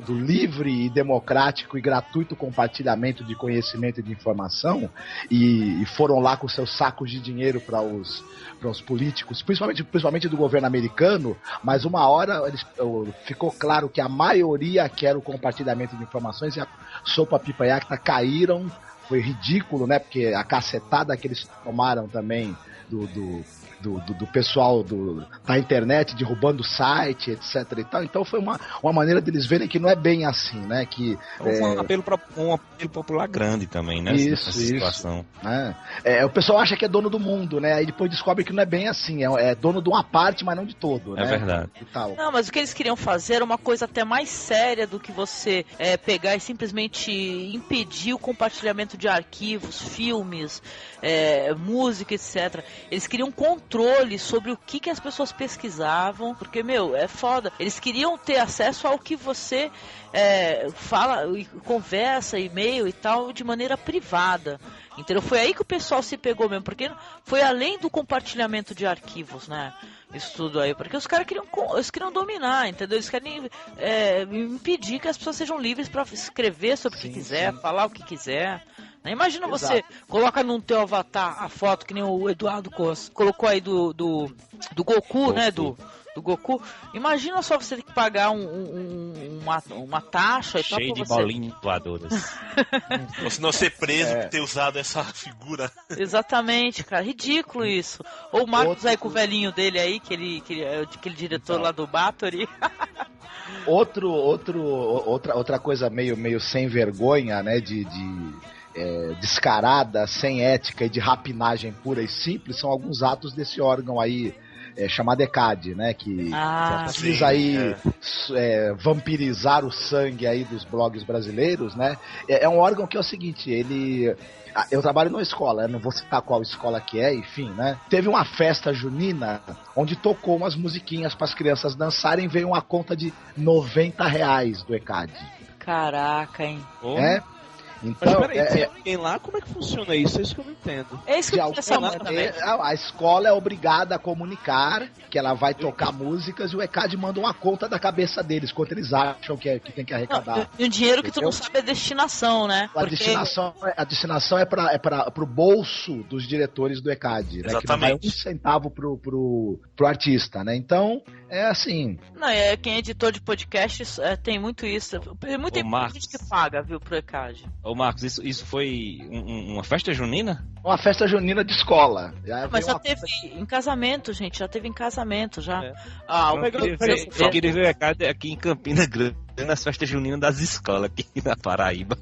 do livre e democrático e gratuito compartilhamento de conhecimento e de informação, e foram lá com seus sacos de dinheiro para os políticos, principalmente do governo americano, mas uma hora ficou claro que a maioria quer o compartilhamento de informações, e a sopa, pipa e acta caíram. Foi ridículo, né? Porque a cacetada que eles tomaram também do pessoal da internet derrubando o site, etc e tal. Então foi uma maneira deles verem que não é bem assim, né? Que um apelo popular grande também, né? Isso, situação. O pessoal acha que é dono do mundo, né? Aí depois descobre que não é bem assim, é dono de uma parte, mas não de todo, né? É verdade. E tal. Não, mas o que eles queriam fazer era uma coisa até mais séria do que você pegar e simplesmente impedir o compartilhamento de arquivos, filmes, música, etc. eles queriam controle sobre o que as pessoas pesquisavam, porque, é foda. Eles queriam ter acesso ao que você fala, conversa, e-mail e tal, de maneira privada. Entendeu? Foi aí que o pessoal se pegou mesmo, porque foi além do compartilhamento de arquivos, né? Isso tudo aí, porque os caras queriam dominar, entendeu? Eles querem impedir que as pessoas sejam livres para escrever sobre o que quiser, falar o que quiser. Imagina você coloca no teu avatar a foto que nem o Eduardo Costa colocou aí do Goku, né? Do Goku. Imagina só você ter que pagar uma taxa e tal. Cheio de bolinhas voadoras. Ou se não ser preso por ter usado essa figura. Exatamente, cara. Ridículo isso. Ou o Marcos aí com o velhinho dele aí, aquele diretor lá do Bathory. Outra coisa meio sem vergonha, né? Descarada, sem ética e de rapinagem pura e simples, são alguns atos desse órgão aí chamado ECAD, né? Que quis aí vampirizar o sangue aí dos blogs brasileiros, né? É um órgão que é o seguinte, eu trabalho numa escola, eu não vou citar qual escola que é, enfim, né? Teve uma festa junina onde tocou umas musiquinhas para as crianças dançarem, veio uma conta de R$90 do ECAD. Caraca, hein? Então, mas peraí, tem alguém lá? Como é que funciona isso? É isso que eu não entendo. É isso que eu penso lá também. A escola é obrigada a comunicar que ela vai tocar músicas e o ECAD manda uma conta da cabeça deles, quanto eles acham que tem que arrecadar. E o dinheiro que tu não sabe a destinação, né? A destinação é para o bolso dos diretores do ECAD, né? Que não vai um centavo pro artista, né? Então, é assim... Não, quem é editor de podcast tem muito isso. Muita gente que paga, viu, pro ECAD. Ô Marcos, isso foi uma festa junina? Uma festa junina de escola. Mas já teve em casamento, gente. Já teve em casamento, já. Eu queria ver o ECAD aqui em Campina Grande, nas festas juninas das escolas aqui na Paraíba.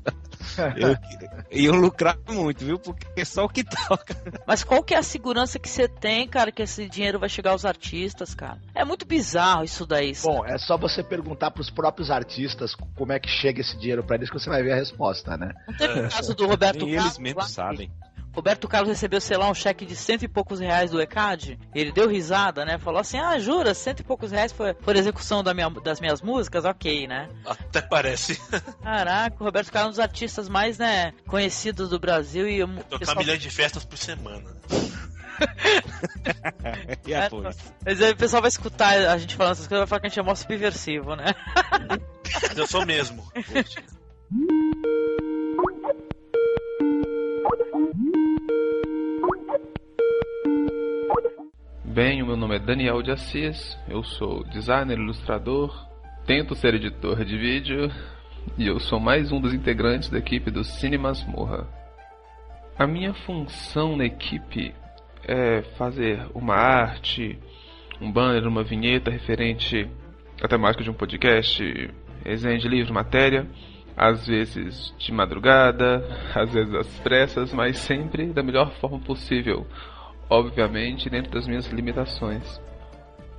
Iam lucrar muito, viu? Porque é só o que toca. Mas qual que é a segurança que você tem, cara, que esse dinheiro vai chegar aos artistas, cara? É muito bizarro isso daí. Bom, é só você perguntar pros próprios artistas como é que chega esse dinheiro pra eles que você vai ver a resposta, né? Não teve o caso do Roberto Carlos? Eles mesmos sabem. Roberto Carlos recebeu, sei lá, um cheque de R$100 e poucos do ECAD. Ele deu risada, né? Falou assim, jura, R$100 e poucos foi por execução das minhas músicas? Ok, né? Até parece. Caraca, o Roberto Carlos é um dos artistas mais, né, conhecidos do Brasil. E tocar milhões de festas por semana. Mas aí o pessoal vai escutar a gente falando essas coisas e vai falar que a gente é mó subversivo, né? Mas eu sou mesmo. Bem, o meu nome é Daniel de Assis, eu sou designer, ilustrador, tento ser editor de vídeo e eu sou mais um dos integrantes da equipe do Cine Masmorra. A minha função na equipe é fazer uma arte, um banner, uma vinheta referente à temática de um podcast, resenha de livro, matéria, às vezes de madrugada, às vezes às pressas, mas sempre da melhor forma possível. Obviamente dentro das minhas limitações.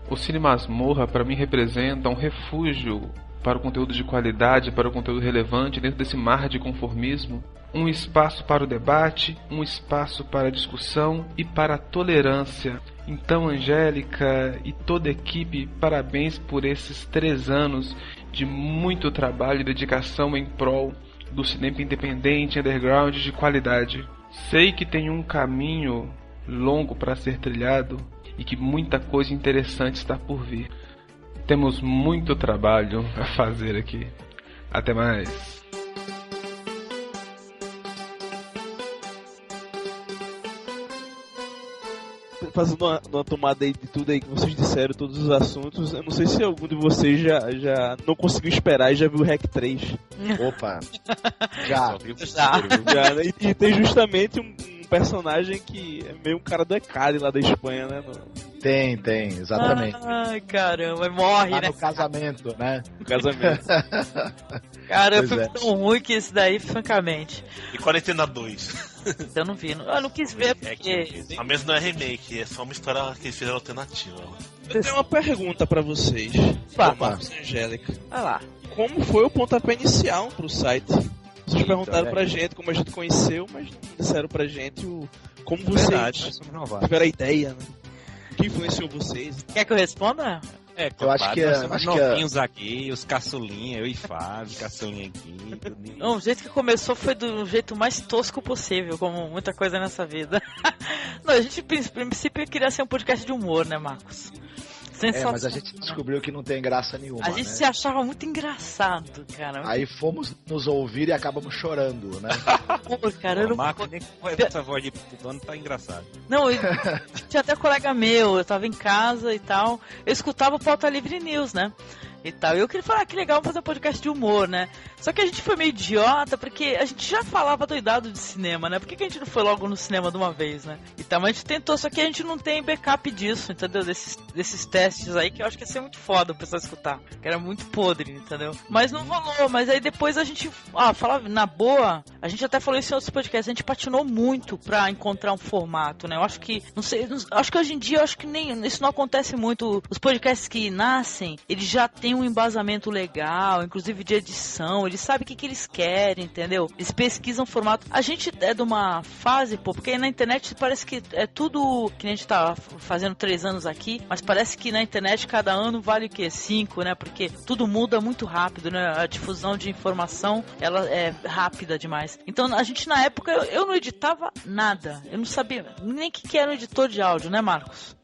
O Cine Masmorra para mim representa um refúgio para o conteúdo de qualidade, para o conteúdo relevante dentro desse mar de conformismo, um espaço para o debate, um espaço para a discussão e para a tolerância. Então, Angélica e toda a equipe, parabéns por esses 3 anos de muito trabalho e dedicação em prol do cinema independente, underground de qualidade. Sei que tem um caminho longo para ser trilhado e que muita coisa interessante está por vir. Temos muito trabalho a fazer aqui. Até mais. Fazendo uma tomada aí de tudo aí que vocês disseram, todos os assuntos, eu não sei se algum de vocês já não conseguiu esperar e já viu o Rec 3. Opa! Já. Já, né? E tem justamente um personagem que é meio um cara do ECAD lá da Espanha, né? Tem, exatamente. Ai, caramba, morre, lá né? No casamento, né? No casamento. Cara, eu fui tão ruim que esse daí, francamente. E Quarentena 2. Eu não vi, eu não quis ver porque... A mesma não é remake, é só uma história que eles fizeram alternativa. Eu tenho uma pergunta pra vocês, Marcos e Angélica. Vai lá. Como foi o pontapé inicial pro site? Vocês perguntaram pra gente como a gente conheceu, mas não disseram pra gente como vocês tiveram a ideia, né? O que influenciou vocês? Quer que eu responda? Eu acho que os novinhos aqui, os caçulinha, eu e Fábio, caçulinha aqui. Não, o jeito que começou foi do jeito mais tosco possível, como muita coisa nessa vida. Não, a gente, em princípio, queria ser um podcast de humor, né, Marcos? Mas a gente descobriu que não tem graça nenhuma. A gente se achava muito engraçado, cara. Aí fomos nos ouvir e acabamos chorando, né? Pô, cara, eu não... Marco, nem com essa voz de dono tá engraçado. Não, tinha até colega meu, eu tava em casa e tal. Eu escutava o Pauta Livre News, né? E tal. E eu queria falar, que legal fazer um podcast de humor, né? Só que a gente foi meio idiota, porque a gente já falava doidado de cinema, né? Por que a gente não foi logo no cinema de uma vez, né? E tal, mas a gente tentou, só que a gente não tem backup disso, entendeu? Desses testes aí, que eu acho que ia ser muito foda o pessoal escutar. Que era muito podre, entendeu? Mas não rolou, mas aí depois a gente, falava na boa, a gente até falou isso em outros podcasts, a gente patinou muito pra encontrar um formato, né? Eu acho que, acho que hoje em dia, acho que nem isso não acontece muito. Os podcasts que nascem, eles já têm um embasamento legal, inclusive de edição, eles sabem o que eles querem, entendeu? Eles pesquisam formato. A gente é de uma fase, porque na internet parece que é tudo, que a gente tá fazendo 3 anos aqui, mas parece que na internet cada ano vale o quê? 5, né? Porque tudo muda muito rápido, né? A difusão de informação, ela é rápida demais. Então, a gente na época, eu não editava nada. Eu não sabia nem o que era um editor de áudio, né, Marcos?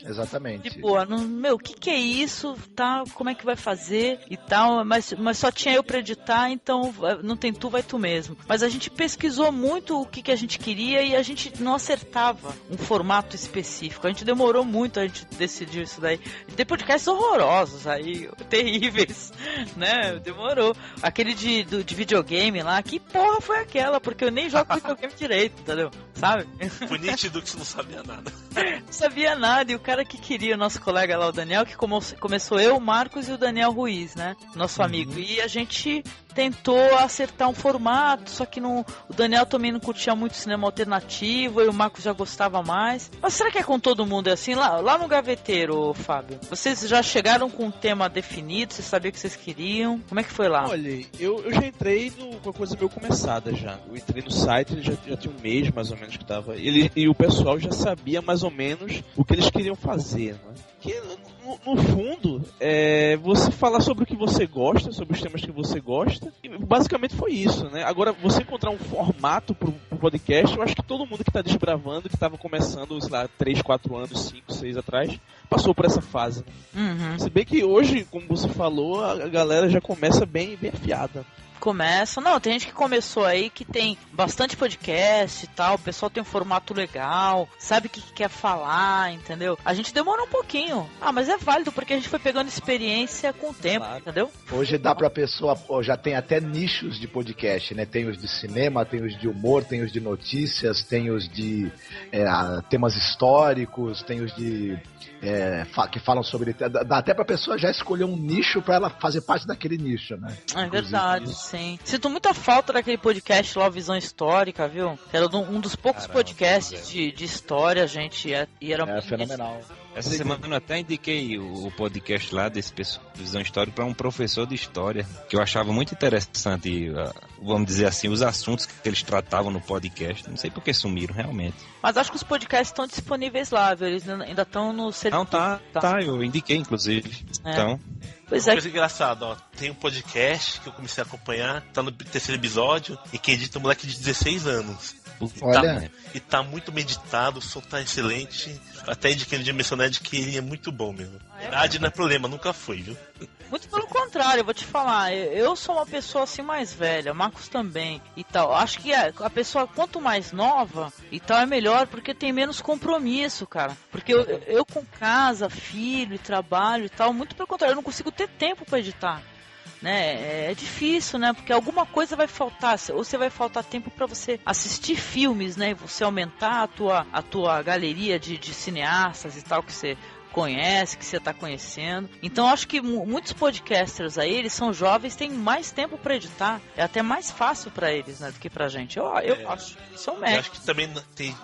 Exatamente. Tipo, o que é isso, tá? Como é que vai fazer e tal, mas só tinha eu pra editar, então não tem tu, vai tu mesmo. Mas a gente pesquisou muito o que a gente queria e a gente não acertava um formato específico. A gente demorou muito, a gente decidiu isso daí. Tem podcasts horrorosos aí, terríveis, né? Demorou. Aquele de videogame lá, que porra foi aquela? Porque eu nem jogo videogame direito, entendeu? Sabe? Foi nítido que você não sabia nada. Não sabia nada, e o cara que queria, o nosso colega lá, o Daniel, que começou eu, o Marcos e o Daniel Ruiz, né? Nosso amigo. E a gente tentou acertar um formato, só que o Daniel também não curtia muito cinema alternativo, e o Marcos já gostava mais. Mas será que é com todo mundo assim? Lá no Gaveteiro, Fábio, vocês já chegaram com um tema definido? Vocês sabiam o que vocês queriam? Como é que foi lá? Olha, eu já entrei com a coisa meio começada já. Eu entrei no site, ele já tinha um mês mais ou menos que tava. E o pessoal já sabia mais ou menos o que eles queriam fazer, né? Que no fundo, você falar sobre o que você gosta, sobre os temas que você gosta, e basicamente foi isso, né? Agora, você encontrar um formato pro podcast, eu acho que todo mundo que tá desbravando, que tava começando, sei lá, 3, 4 anos, 5, 6 atrás, passou por essa fase, né? Se bem que hoje, como você falou, a galera já começa bem afiada. Não, tem gente que começou aí que tem bastante podcast e tal, o pessoal tem um formato legal, sabe o que quer falar, entendeu? A gente demorou um pouquinho, mas é válido porque a gente foi pegando experiência com o tempo, entendeu? Hoje dá pra pessoa, já tem até nichos de podcast, né? Tem os de cinema, tem os de humor, tem os de notícias, tem os de temas históricos, tem os de que falam sobre... Dá até pra pessoa já escolher um nicho pra ela fazer parte daquele nicho, né? É verdade, sim. Sinto muita falta daquele podcast lá, Visão Histórica, viu? Era um dos poucos podcasts de história, gente, e era muito fenomenal. Essa semana eu até indiquei o podcast lá desse pessoal de Visão Histórica para um professor de história, que eu achava muito interessante, vamos dizer assim, os assuntos que eles tratavam no podcast. Não sei por que sumiram, realmente. Mas acho que os podcasts estão disponíveis lá, viu? Eles ainda estão no servidor. Não, tá, eu indiquei, inclusive. Então... Pois Uma coisa engraçada, ó, tem um podcast que eu comecei a acompanhar, tá no 3º episódio, e quem edita é um moleque de 16 anos. Olha. E tá muito meditado, o som tá excelente. Até indiquei no dia mencionado que ele é muito bom mesmo. A idade não é problema, nunca foi, viu? Muito pelo contrário, eu vou te falar, eu sou uma pessoa assim mais velha, Marcos também e tal. Acho que a pessoa quanto mais nova e tal é melhor porque tem menos compromisso, cara. Porque eu com casa, filho, trabalho e tal, muito pelo contrário, eu não consigo ter tempo pra editar. Né? É difícil, né? Porque alguma coisa vai faltar, ou você vai faltar tempo para você assistir filmes, né? E você aumentar a tua galeria de cineastas e tal que você conhece, que você tá conhecendo. Então acho que muitos podcasters aí, eles são jovens, têm mais tempo para editar. É até mais fácil para eles, né, do que pra gente. Eu acho. São médicos. Eu acho que também tem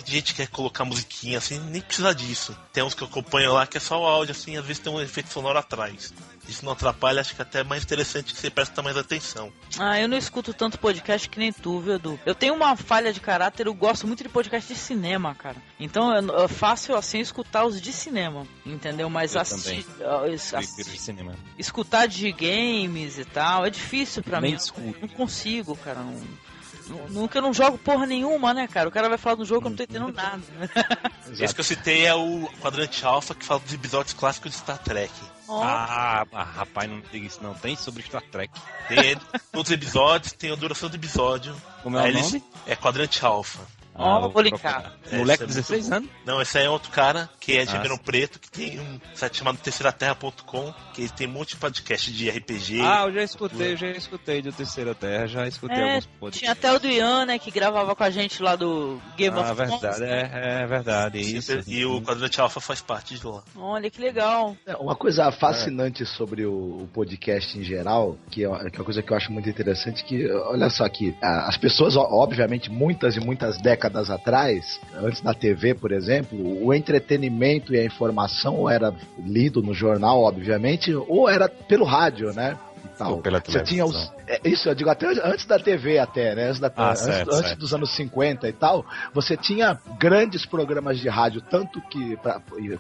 gente que quer colocar musiquinha assim, nem precisa disso. Tem uns que eu acompanho lá que é só o áudio, assim, às vezes tem um efeito sonoro atrás. isso não atrapalha, acho que até é mais interessante que você presta mais atenção. Eu não escuto tanto podcast que nem tu, viu, Edu? Eu tenho uma falha de caráter, eu gosto muito de podcast de cinema, cara. Então é fácil assim escutar os de cinema, entendeu? Mas assistir escutar de games e tal é difícil pra mim. Não consigo, cara. Nunca eu não jogo porra nenhuma, né, cara? O cara vai falar do jogo que eu não tô entendendo nada. Esse que eu citei é o Quadrante Alpha, que fala dos episódios clássicos de Star Trek. Rapaz, não diga isso não. Tem sobre Star Trek. Tem todos os episódios, tem a duração do episódio. Como é o nome? É Quadrante Alpha. Vou linkar. Moleque de 16 anos? Não, esse aí é outro cara que é de Ribeirão Preto, que tem um site chamado terceiraterra.com, que ele tem um monte de podcast de RPG. Eu já escutei do Terceira Terra, já escutei alguns podcasts. Tinha até o do Ian, né, que gravava com a gente lá do Game of Thrones. Verdade, é verdade. Isso. E o Quadrante Alpha faz parte de lá. Olha que legal. Uma coisa fascinante sobre o podcast em geral, que é uma coisa que eu acho muito interessante, que, olha só aqui, as pessoas, obviamente, muitas e muitas décadas atrás, antes da TV, por exemplo, o entretenimento e a informação ou era lido no jornal, obviamente, ou era pelo rádio, né? Ou pela televisão. Você tinha isso, eu digo até antes da TV até, né? Antes dos anos 50 e tal, você tinha grandes programas de rádio, tanto que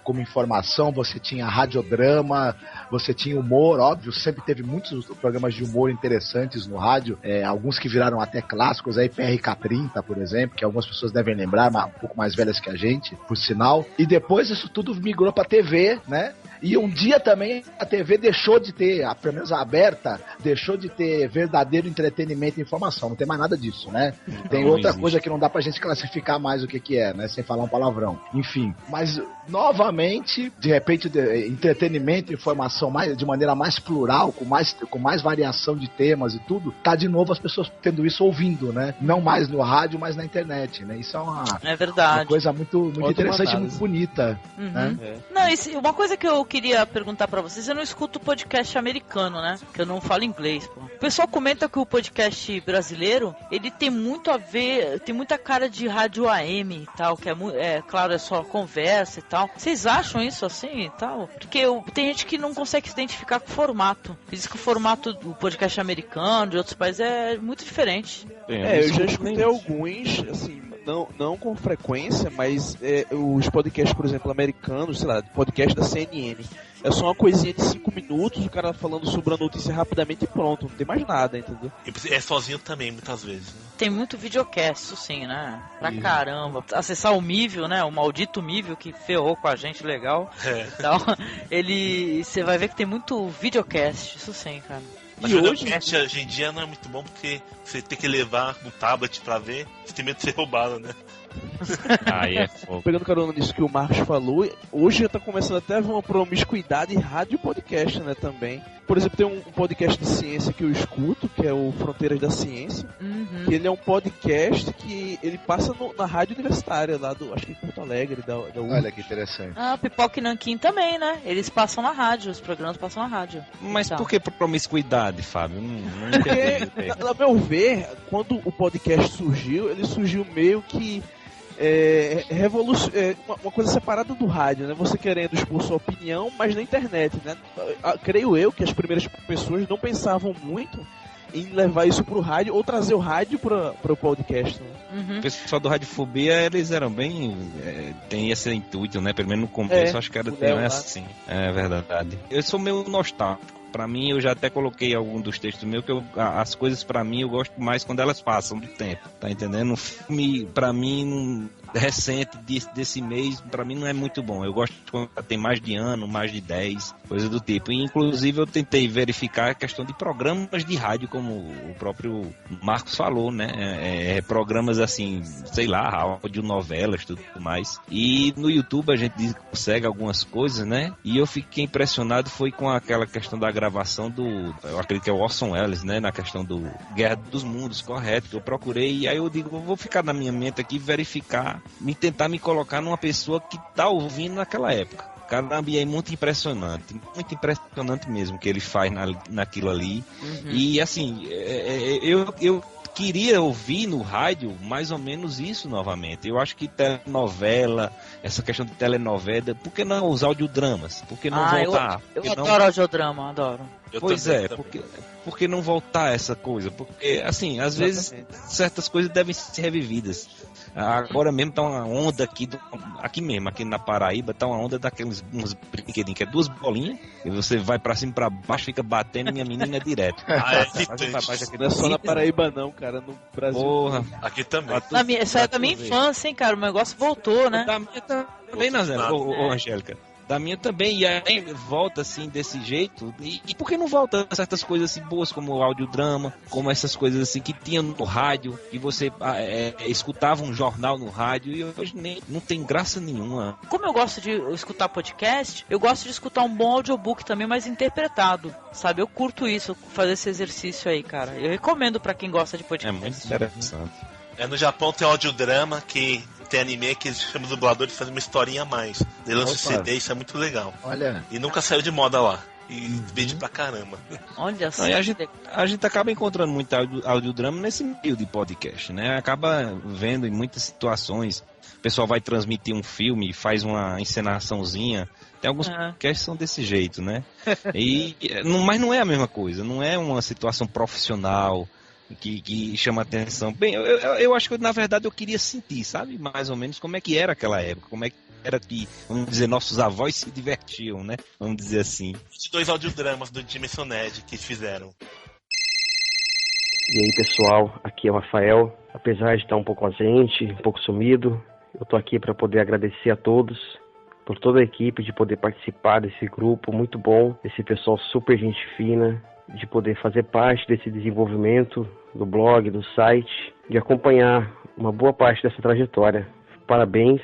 como informação, você tinha radiodrama, você tinha humor, óbvio, sempre teve muitos programas de humor interessantes no rádio, alguns que viraram até clássicos, aí PRK-30, por exemplo, que algumas pessoas devem lembrar, mas um pouco mais velhas que a gente, por sinal, e depois isso tudo migrou pra TV, né? E um dia também a TV deixou de ter, pelo menos a aberta, deixou de ter verdadeiro entretenimento e informação. Não tem mais nada disso, né? Tem outra coisa que não dá pra gente classificar mais o que é, né? Sem falar um palavrão. Enfim. Mas, novamente, de repente, entretenimento e informação de maneira mais plural, com mais variação de temas e tudo, tá de novo as pessoas tendo isso ouvindo, né? Não mais no rádio, mas na internet, né? Isso é verdade. Uma coisa muito interessante e muito bonita. Uhum. Né? Não, uma coisa que eu queria perguntar pra vocês, eu não escuto podcast americano, né? Que eu não falo inglês, pô. O pessoal comenta que o podcast brasileiro, ele tem muito a ver, tem muita cara de rádio AM e tal, que claro, é só conversa e tal. Vocês acham isso assim e tal? Porque tem gente que não consegue se identificar com o formato. Diz que o formato do podcast americano, de outros países, é muito diferente. Eu já escutei alguns, assim, não com frequência, mas os podcasts, por exemplo, americanos, sei lá, podcast da CNN, é só uma coisinha de 5 minutos, o cara falando sobre a notícia rapidamente e pronto, não tem mais nada, entendeu? É sozinho também, muitas vezes, né? Tem muito videocast, isso sim, né? Pra caramba. Acessar o Mívio, né? O maldito Mívio que ferrou com a gente, legal. Então, você vai ver que tem muito videocast, isso sim, cara. Mas o videocast hoje em dia não é muito bom porque você tem que levar no tablet pra ver, você tem medo de ser roubado, né? Aí é fogo. Pegando carona nisso que o Marcos falou, hoje já tá começando até a haver uma promiscuidade em rádio e podcast, né, também. Por exemplo, tem um podcast de ciência que eu escuto, que é o Fronteiras da Ciência, que ele é um podcast que ele passa na rádio universitária lá acho que em Porto Alegre, da Olha que interessante. Pipoca e Nanquim também, né? Eles passam na rádio, os programas passam na rádio. Mas por que promiscuidade, Fábio? Não entendi. A meu ver, quando o podcast surgiu, ele surgiu meio que uma coisa separada do rádio, né? Você querendo expor sua opinião, mas na internet, né? Creio eu que as primeiras pessoas não pensavam muito em levar isso pro rádio ou trazer o rádio pro podcast, né? O pessoal do Radiofobia, eles eram bem... tem esse intuito, né? Pelo menos no começo, acho que era assim. É verdade. Eu sou meio nostálgico. Pra mim, eu já até coloquei algum dos textos meus, que as coisas pra mim eu gosto mais quando elas passam do tempo, tá entendendo? Um filme, pra mim, recente desse mês, pra mim não é muito bom. Eu gosto quando tem mais de ano, mais de 10, coisa do tipo. E, inclusive, eu tentei verificar a questão de programas de rádio, como o próprio Marcos falou, né? Programas assim, sei lá, audionovelas, tudo mais. E no YouTube a gente consegue algumas coisas, né? E eu fiquei impressionado, foi com aquela questão da gravação eu acredito que é o Orson Welles, né, na questão do Guerra dos Mundos, correto, que eu procurei, e aí eu digo, vou ficar na minha mente aqui, verificar, tentar me colocar numa pessoa que tá ouvindo naquela época. Caramba, é muito impressionante mesmo que ele faz naquilo ali. E assim, eu queria ouvir no rádio mais ou menos isso novamente. Eu acho que telenovela, essa questão de telenovela, por que não os audiodramas? Por que não voltar? Eu adoro audiodrama, adoro. Pois é, por que não voltar essa coisa? Porque, assim, às vezes certas coisas devem ser revividas. Agora mesmo tá uma onda aqui mesmo, aqui na Paraíba, tá uma onda daqueles uns brinquedinhos, que é 2 bolinhas, e você vai pra cima e pra baixo, fica batendo minha menina direto. Não é só na Paraíba não, cara, no Brasil. Porra. Aqui também. Isso é da minha infância, hein, cara, o negócio voltou, né? Da minha também, Nazé, ô Angélica. Da minha também, e aí volta assim desse jeito. E por que não volta certas coisas assim boas, como o audiodrama, como essas coisas assim que tinha no rádio, que você escutava um jornal no rádio, e hoje não tem graça nenhuma. Como eu gosto de escutar podcast, eu gosto de escutar um bom audiobook também, mas interpretado, sabe? Eu curto isso, fazer esse exercício aí, cara. Eu recomendo pra quem gosta de podcast. É muito interessante. No Japão tem audiodrama que tem anime que eles chamam de dublador de fazer uma historinha a mais. Ele lança o CD, isso é muito legal. Olha. E nunca saiu de moda lá. E vende pra caramba. Olha só. A gente acaba encontrando muito audiodrama nesse meio de podcast, né? Acaba vendo em muitas situações. O pessoal vai transmitir um filme, faz uma encenaçãozinha. Tem alguns podcasts que são desse jeito, né? Mas não é a mesma coisa. Não é uma situação profissional que chama atenção. Bem, eu acho que na verdade eu queria sentir, sabe? Mais ou menos como é que era aquela época, como é que era que, vamos dizer, nossos avós se divertiam, né? Vamos dizer assim. 2 audiodramas do Dimension Nerd que eles fizeram. E aí, pessoal, aqui é o Rafael. Apesar de estar um pouco ausente, um pouco sumido, eu tô aqui para poder agradecer a todos por toda a equipe de poder participar desse grupo muito bom, esse pessoal super gente fina, de poder fazer parte desse desenvolvimento do blog, do site, de acompanhar uma boa parte dessa trajetória. Parabéns,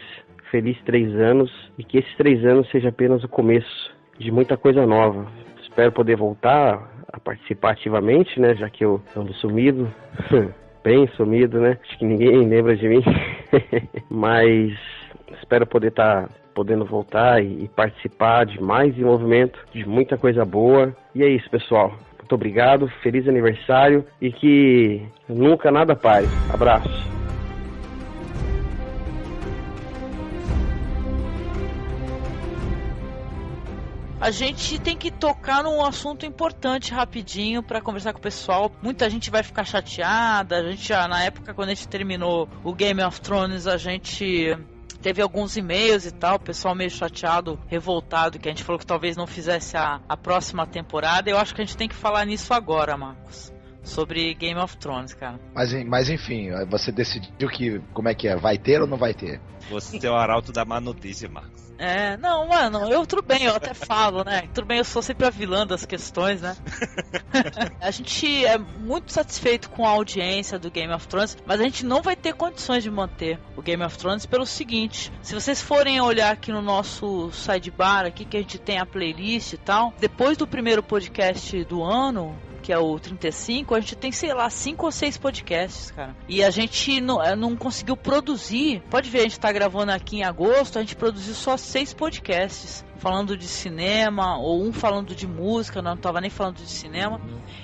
feliz 3 anos, e que esses 3 anos seja apenas o começo de muita coisa nova. Espero poder voltar a participar ativamente, né, já que eu ando sumido, bem sumido, né, acho que ninguém lembra de mim, mas espero poder estar podendo voltar e participar de mais desenvolvimento, de muita coisa boa. E é isso, pessoal. Muito obrigado, feliz aniversário e que nunca nada pare. Abraço. A gente tem que tocar num assunto importante rapidinho para conversar com o pessoal. Muita gente vai ficar chateada. A gente já, na época, quando a gente terminou o Game of Thrones, a gente teve alguns e-mails e tal, o pessoal meio chateado, revoltado, que a gente falou que talvez não fizesse a próxima temporada. Eu acho que a gente tem que falar nisso agora, Marcos, sobre Game of Thrones, cara. Mas enfim, você decidiu que, como é que é, vai ter ou não vai ter? Você é o arauto da má notícia, Marcos. Não, mano, tudo bem, eu até falo, né? Tudo bem, eu sou sempre a vilã das questões, né? A gente é muito satisfeito com a audiência do Game of Thrones, mas a gente não vai ter condições de manter o Game of Thrones pelo seguinte: se vocês forem olhar aqui no nosso sidebar, aqui que a gente tem a playlist e tal, depois do primeiro podcast do ano, que é o 35, a gente tem, sei lá, 5 ou 6 podcasts, cara. E a gente não conseguiu produzir. Pode ver, a gente tá gravando aqui em agosto, a gente produziu só 6 podcasts. Falando de cinema, ou um falando de música, não tava nem falando de cinema.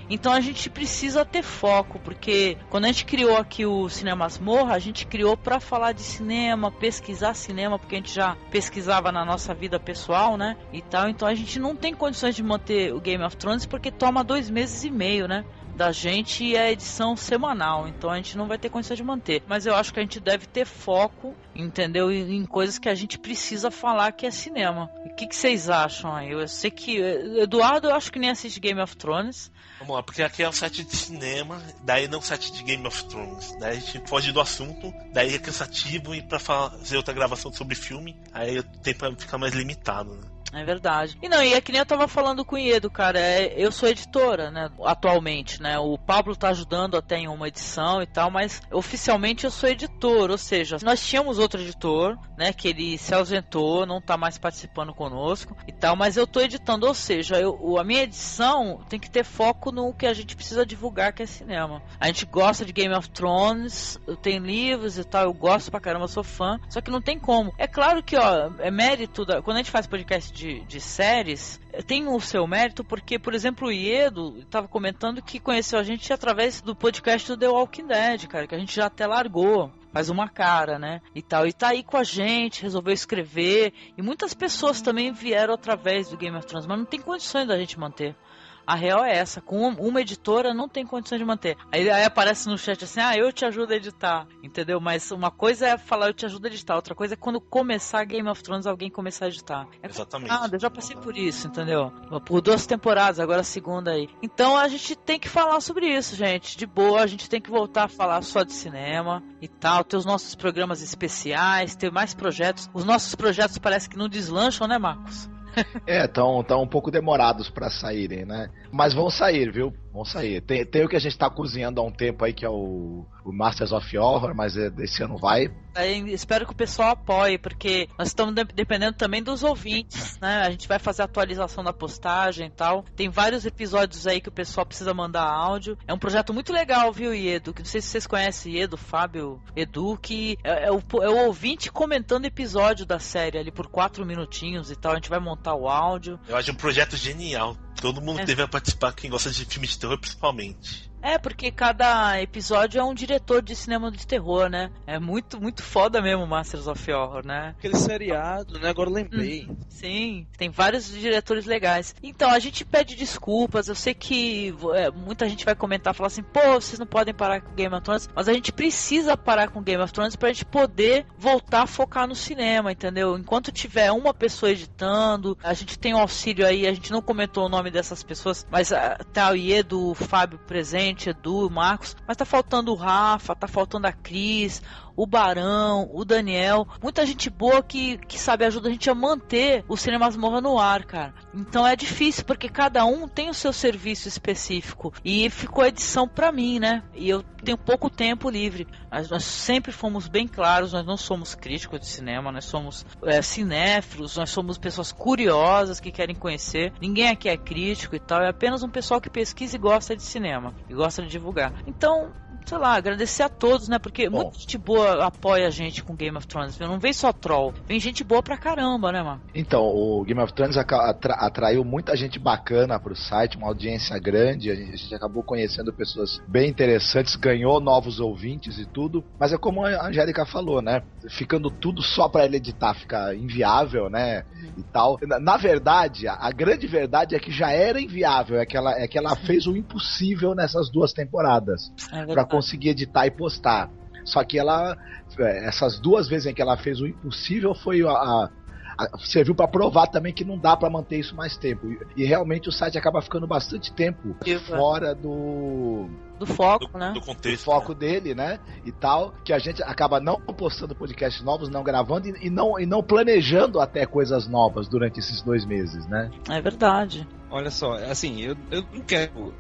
Então a gente precisa ter foco, porque quando a gente criou aqui o Cinemasmorra, a gente criou pra falar de cinema, pesquisar cinema, porque a gente já pesquisava na nossa vida pessoal, né, e tal. Então a gente não tem condições de manter o Game of Thrones, porque toma 2 meses e meio, né, da gente, e a edição semanal, então a gente não vai ter condição de manter. Mas eu acho que a gente deve ter foco, entendeu, em coisas que a gente precisa falar, que é cinema. O que vocês acham aí? Eu sei que Eduardo, eu acho que nem assiste Game of Thrones. Vamos lá, porque aqui é um site de cinema, daí não um site de Game of Thrones. Daí a gente foge do assunto, daí é cansativo, e pra fazer outra gravação sobre filme, aí o tempo fica mais limitado, né? É verdade. E é que nem eu tava falando com o Iedo, cara, eu sou editora, né, atualmente, né, o Pablo tá ajudando até em uma edição e tal, mas oficialmente eu sou editor, ou seja, nós tínhamos outro editor, né, que ele se ausentou, não tá mais participando conosco e tal, mas eu tô editando, ou seja, a minha edição tem que ter foco no que a gente precisa divulgar, que é cinema. A gente gosta de Game of Thrones, eu tenho livros e tal, eu gosto pra caramba, eu sou fã, só que não tem como. É claro que, é mérito, quando a gente faz podcast de séries, tem o seu mérito, porque, por exemplo, o Iedo estava comentando que conheceu a gente através do podcast do The Walking Dead, cara, que a gente já até largou. faz uma cara, né? E tal. E tá aí com a gente, resolveu escrever. E muitas pessoas também vieram através do Game of Thrones, mas não tem condições da gente manter. A real é essa, com uma editora não tem condições de manter. Aí aparece no chat assim, eu te ajudo a editar, entendeu? Mas uma coisa é falar eu te ajudo a editar, outra coisa é quando começar Game of Thrones alguém começar a editar. Exatamente. Eu já passei por isso, entendeu? Por 2 temporadas, agora a segunda aí. Então a gente tem que falar sobre isso, gente, de boa, a gente tem que voltar a falar só de cinema e tal, ter os nossos programas especiais, ter mais projetos. Os nossos projetos parece que não deslancham, né, Marcos? Estão um pouco demorados pra saírem, né? Mas vão sair, viu? Vão sair. Tem o que a gente tá cozinhando há um tempo aí, que é o Masters of Horror, mas esse ano vai. Espero que o pessoal apoie, porque nós estamos dependendo também dos ouvintes, né? A gente vai fazer a atualização da postagem e tal. Tem vários episódios aí que o pessoal precisa mandar áudio. É um projeto muito legal, viu, Iedo? Que não sei se vocês conhecem Iedo, Fábio, Edu, que é o ouvinte comentando episódio da série ali por 4 minutinhos e tal. A gente vai montar o áudio. Eu acho um projeto genial. Todo mundo deve participar, quem gosta de filmes de terror principalmente. Porque cada episódio é um diretor de cinema de terror, né? É muito, muito foda mesmo Masters of Horror, né? Aquele seriado, né? Agora lembrei. Sim, tem vários diretores legais. Então, a gente pede desculpas. Eu sei que muita gente vai comentar, falar assim, vocês não podem parar com Game of Thrones. Mas a gente precisa parar com Game of Thrones pra gente poder voltar a focar no cinema, entendeu? Enquanto tiver uma pessoa editando, a gente tem um auxílio aí, a gente não comentou o nome dessas pessoas, mas tá o Iedo, o Fábio presente, Edu, Marcos, mas tá faltando o Rafa, tá faltando a Cris, o Barão, o Daniel, muita gente boa que sabe, ajuda a gente a manter o Cinema Masmorra no ar, cara. Então é difícil, porque cada um tem o seu serviço específico, e ficou a edição pra mim, né? E eu tenho pouco tempo livre. Nós sempre fomos bem claros, nós não somos críticos de cinema, nós somos cinéfilos, nós somos pessoas curiosas que querem conhecer. Ninguém aqui é crítico e tal, é apenas um pessoal que pesquisa e gosta de cinema, e gosta de divulgar. Então, sei lá, agradecer a todos, né? Porque muita gente boa apoia a gente com Game of Thrones. Não vem só troll, vem gente boa pra caramba, né, mano? Então, o Game of Thrones atraiu muita gente bacana pro site, uma audiência grande. A gente acabou conhecendo pessoas bem interessantes, ganhou novos ouvintes e tudo. Mas é como a Angélica falou, né? Ficando tudo só pra ele editar fica inviável, né? E tal. Na verdade, a grande verdade é que já era inviável. É que ela fez o impossível nessas 2 temporadas. Pra conseguir editar e postar. Só que essas 2 vezes em que ela fez o impossível serviu para provar também que não dá para manter isso mais tempo. E realmente o site acaba ficando bastante tempo fora do foco, né? Do contexto, do foco dele, né? E tal, que a gente acaba não postando podcasts novos, não gravando e não planejando até coisas novas durante esses 2 meses, né? É verdade. Olha só, assim, eu não quero...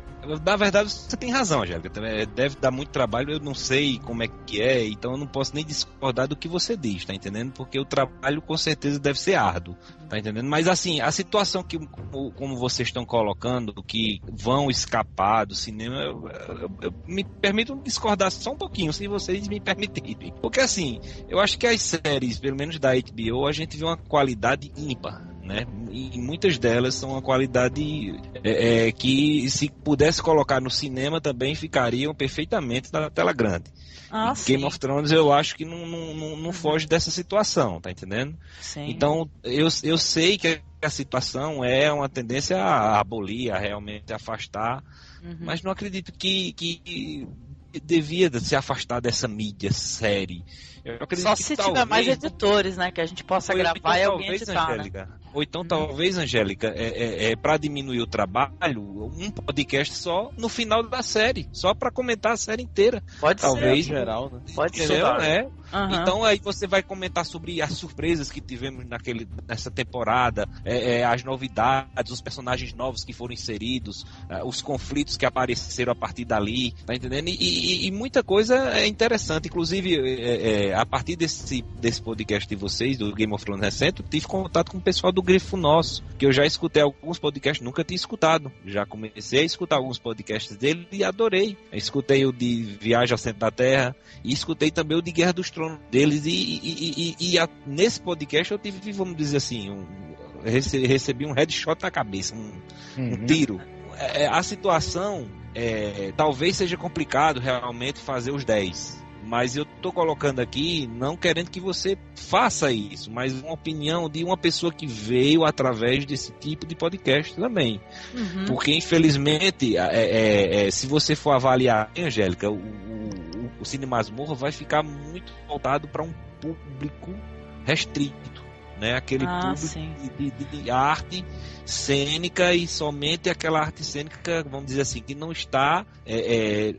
Na verdade, você tem razão, Angélica. Deve dar muito trabalho, eu não sei como é que é, então eu não posso nem discordar do que você diz, tá entendendo? Porque o trabalho com certeza deve ser árduo, tá entendendo? Mas assim, a situação que, como vocês estão colocando, que vão escapar do cinema, eu me permito discordar só um pouquinho, se vocês me permitirem. Porque assim, eu acho que as séries, pelo menos da HBO, a gente vê uma qualidade ímpar, né? E muitas delas são uma qualidade que, se pudesse colocar no cinema, também ficariam perfeitamente na tela grande. Game of Thrones, eu acho que não foge dessa situação, tá entendendo? Sim. Então, eu sei que a situação é uma tendência a abolir, a realmente afastar, mas não acredito que devia se afastar dessa mídia série. Só se tiver mais editores, né? Que a gente possa gravar e alguém editar, Angélica, né? Ou então, talvez, Angélica, para diminuir o trabalho, um podcast só no final da série, só para comentar a série inteira. Pode talvez, ser. Geral, né? Pode ser. Então aí você vai comentar sobre as surpresas que tivemos nessa temporada, as novidades, os personagens novos que foram inseridos, os conflitos que apareceram a partir dali, tá entendendo? E muita coisa é interessante. Inclusive, a partir desse podcast de vocês, do Game of Thrones recente, eu tive contato com o pessoal do Grifo Nosso, que eu já escutei alguns podcasts, nunca tinha escutado. Já comecei a escutar alguns podcasts dele e adorei. Eu escutei o de Viagem ao Centro da Terra e escutei também o de Guerra dos Tronos deles nesse podcast eu tive, vamos dizer assim, recebi um headshot na cabeça, um tiro. A situação talvez seja complicado realmente fazer os 10, Mas eu tô colocando aqui, não querendo que você faça isso, mas uma opinião de uma pessoa que veio através desse tipo de podcast também. Porque, infelizmente, se você for avaliar, Angélica, o Cine Masmorra vai ficar muito voltado para um público restrito, né? Aquele público de arte cênica e somente aquela arte cênica, vamos dizer assim, que não está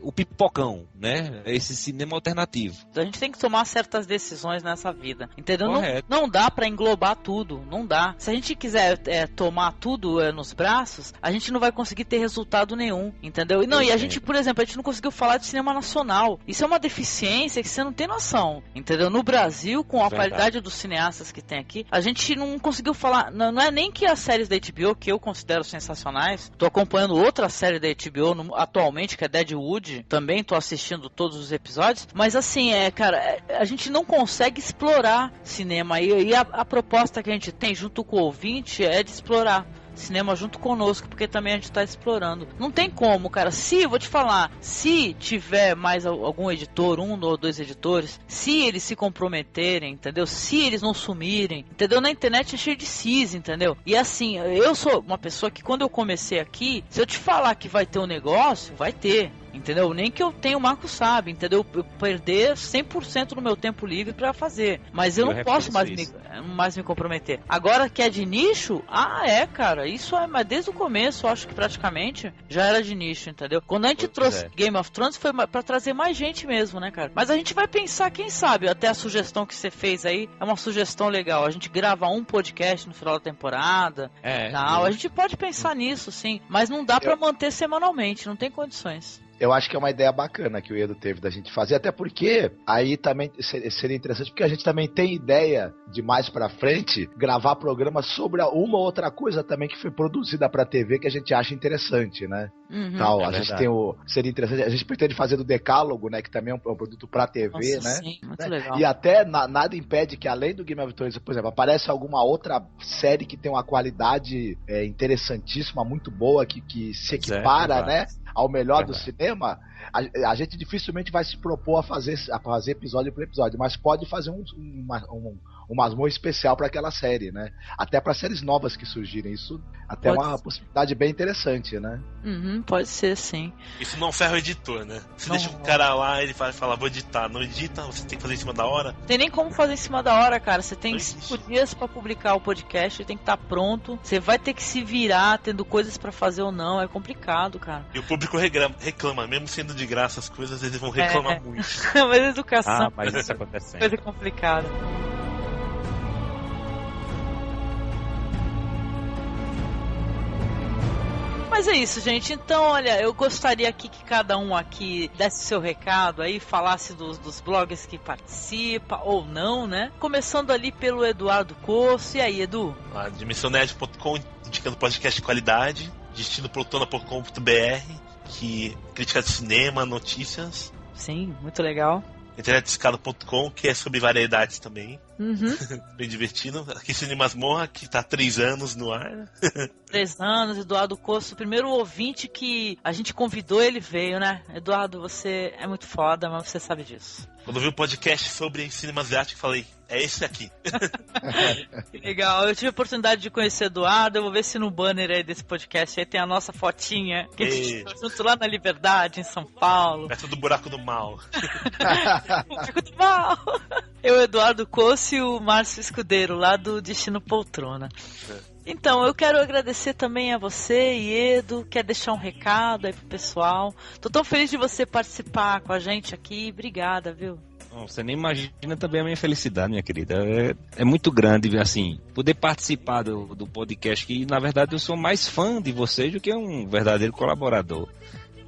o pipocão, né? Esse cinema alternativo. A gente tem que tomar certas decisões nessa vida, entendeu? Correto. Não dá pra englobar tudo, não dá. Se a gente quiser tomar tudo nos braços, a gente não vai conseguir ter resultado nenhum, entendeu? E a gente, por exemplo, a gente não conseguiu falar de cinema nacional. Isso é uma deficiência que você não tem noção, entendeu? No Brasil, com a qualidade dos cineastas que tem aqui, a gente não conseguiu falar, não é nem que as séries da HBO, que eu considero sensacionais, tô acompanhando outra série da HBO atualmente, que é Deadwood, também tô assistindo todos os episódios, mas assim, cara, a gente não consegue explorar cinema, e a proposta que a gente tem junto com o ouvinte é de explorar cinema junto conosco, porque também a gente tá explorando. Não tem como, cara. Vou te falar, se tiver mais algum editor, 1 ou 2 editores, se eles se comprometerem, entendeu? Se eles não sumirem, entendeu? Na internet é cheio de cis, entendeu? E assim, eu sou uma pessoa que quando eu comecei aqui, se eu te falar que vai ter um negócio, vai ter. Entendeu? Nem que eu tenha, o Marco sabe, entendeu? Eu perder 100% do meu tempo livre pra fazer. Mas eu não posso mais me comprometer. Agora que é de nicho, cara. Isso mas desde o começo, eu acho que praticamente já era de nicho, entendeu? Quando a gente trouxe Game of Thrones foi pra trazer mais gente mesmo, né, cara? Mas a gente vai pensar, quem sabe, até a sugestão que você fez aí é uma sugestão legal. A gente grava um podcast no final da temporada e tal. A gente pode pensar nisso, sim. Mas não dá pra manter semanalmente, não tem condições. Eu acho que é uma ideia bacana que o Edu teve da gente fazer, até porque aí também seria interessante, porque a gente também tem ideia de mais pra frente gravar programas sobre uma outra coisa também que foi produzida pra TV que a gente acha interessante, né? Tal, a gente tem seria interessante, a gente pretende fazer do Decálogo, né, que também é um produto pra TV, né? Sim, muito legal. E até nada impede que além do Game of Thrones, por exemplo, apareça alguma outra série que tem uma qualidade interessantíssima, muito boa, que se equipara, né, ao melhor do cinema. A gente dificilmente vai se propor a fazer episódio por episódio, mas pode fazer um Masmorra especial para aquela série, né? Até para séries novas que surgirem. Isso até é uma possibilidade bem interessante, né? Pode ser, sim. Isso não ferra o editor, né? Você deixa o cara lá, ele vai falar, vou editar. Não edita, você tem que fazer em cima da hora. Tem nem como fazer em cima da hora, cara. Você tem 5 dias para publicar o podcast, tem que estar pronto. Você vai ter que se virar, tendo coisas para fazer ou não. É complicado, cara. E o público reclama, mesmo sendo de graça as coisas, eles vão reclamar muito. Mas educação mas isso acontece. Coisa complicada. Mas é isso, gente. Então, olha, eu gostaria aqui que cada um aqui desse seu recado aí, falasse dos blogs que participa ou não, né? Começando ali pelo Eduardo Coço. E aí, Edu? Dimensãonerd.com, indicando podcast de qualidade. Destinoprotona.com.br, que crítica de cinema, notícias. Sim, muito legal. Internetescada.com, que é sobre variedades também. Bem divertido. Aqui Cine Masmorra, que tá há 3 anos no ar. 3 anos, Eduardo Coço, o primeiro ouvinte que a gente convidou, ele veio, né? Eduardo, você é muito foda, mas você sabe disso. Quando eu vi o podcast sobre cinema asiático, falei, é esse aqui. Que legal, eu tive a oportunidade de conhecer o Eduardo, eu vou ver se no banner aí desse podcast aí tem a nossa fotinha, que a gente tá junto lá na Liberdade, em São Paulo. Perto do Buraco do Mal. Buraco do Mal. Eu, Eduardo Coço e o Márcio Escudeiro, lá do Destino Poltrona. Então, eu quero agradecer também a você e Edu, quer deixar um recado aí pro pessoal. Tô tão feliz de você participar com a gente aqui, obrigada, viu? Você nem imagina também a minha felicidade, minha querida. É muito grande, assim, poder participar do podcast, que na verdade eu sou mais fã de vocês do que um verdadeiro colaborador.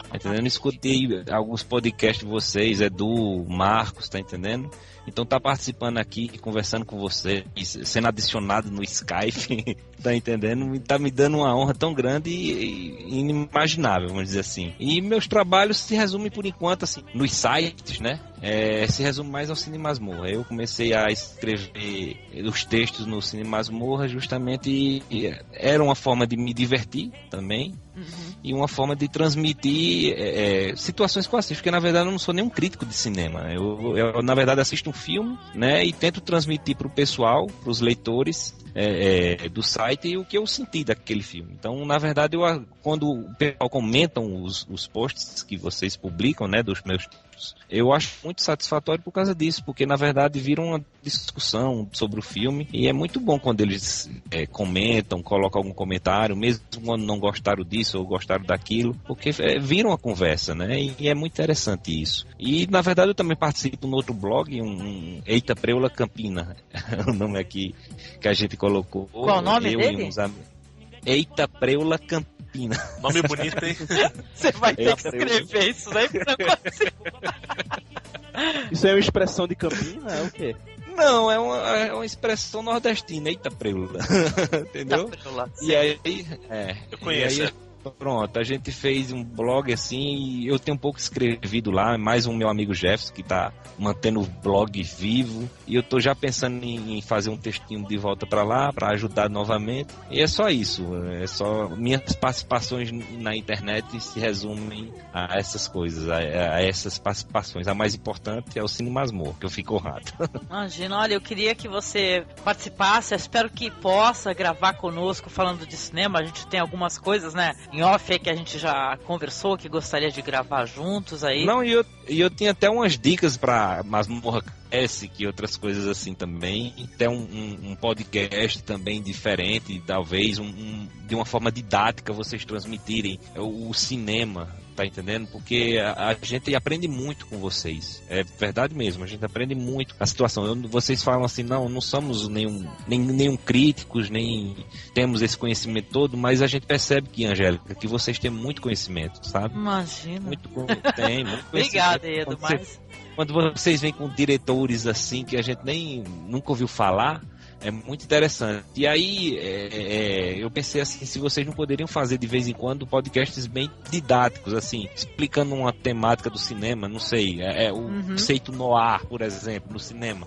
Tá entendendo? Eu escutei alguns podcasts de vocês, Edu, Marcos, tá entendendo? Então tá participando aqui, conversando com você, sendo adicionado no Skype, tá entendendo? Tá me dando uma honra tão grande e inimaginável, vamos dizer assim. E meus trabalhos se resumem por enquanto assim, nos sites, né? Se resume mais ao Cine Masmorra. Eu comecei a escrever os textos no Cine Masmorra justamente era uma forma de me divertir também, e uma forma de transmitir situações que eu assisto, porque na verdade eu não sou nenhum crítico de cinema. Eu na verdade assisto um filme, né, e tento transmitir para o pessoal, para os leitores do site, o que eu senti daquele filme. Então, na verdade, quando o pessoal comentam os posts que vocês publicam, né, dos meus textos, eu acho muito satisfatório por causa disso, porque na verdade vira uma discussão sobre o filme, e é muito bom quando eles comentam, colocam algum comentário, mesmo quando não gostaram disso ou gostaram daquilo, porque vira uma conversa, né, e é muito interessante isso. E na verdade eu também participo no outro blog, um Eita Preula Campina, o nome aqui que a gente colocou. Qual o nome dele? Eita Preula Campina. Nome bonito, hein? Você vai ter que escrever isso daí pra não conseguir. Isso é uma expressão de Campina? É o quê? Não, é uma expressão nordestina. Eita Preula. Entendeu? Eita Preula. E aí... Eu conheço. E aí, pronto, a gente fez um blog assim, e eu tenho um pouco escrevido lá, mais um meu amigo Jefferson que tá mantendo o blog vivo, e eu tô já pensando em fazer um textinho de volta para lá, para ajudar novamente, e é só isso, só minhas participações na internet se resumem a essas coisas, a essas participações. A mais importante é o Cine Masmorra, que eu fico honrado. Imagina, olha, eu queria que você participasse, eu espero que possa gravar conosco falando de cinema, a gente tem algumas coisas, né, em off aí que a gente já conversou, que gostaria de gravar juntos aí. Não, e eu tinha até umas dicas pra Masmorra que outras coisas assim também. Até um podcast também diferente, talvez de uma forma didática vocês transmitirem o cinema, tá entendendo? Porque a gente aprende muito com vocês. É verdade mesmo, a gente aprende muito a situação. Vocês falam assim, não somos nenhum críticos, nem temos esse conhecimento todo, mas a gente percebe que, Angélica, que vocês têm muito conhecimento, sabe? Imagina. Muito conhecimento. Obrigada, Edu, quando vocês vêm com diretores assim que a gente nunca ouviu falar, é muito interessante. E aí eu pensei assim, se vocês não poderiam fazer de vez em quando podcasts bem didáticos, assim, explicando uma temática do cinema, não sei, o conceito noir, por exemplo, no cinema.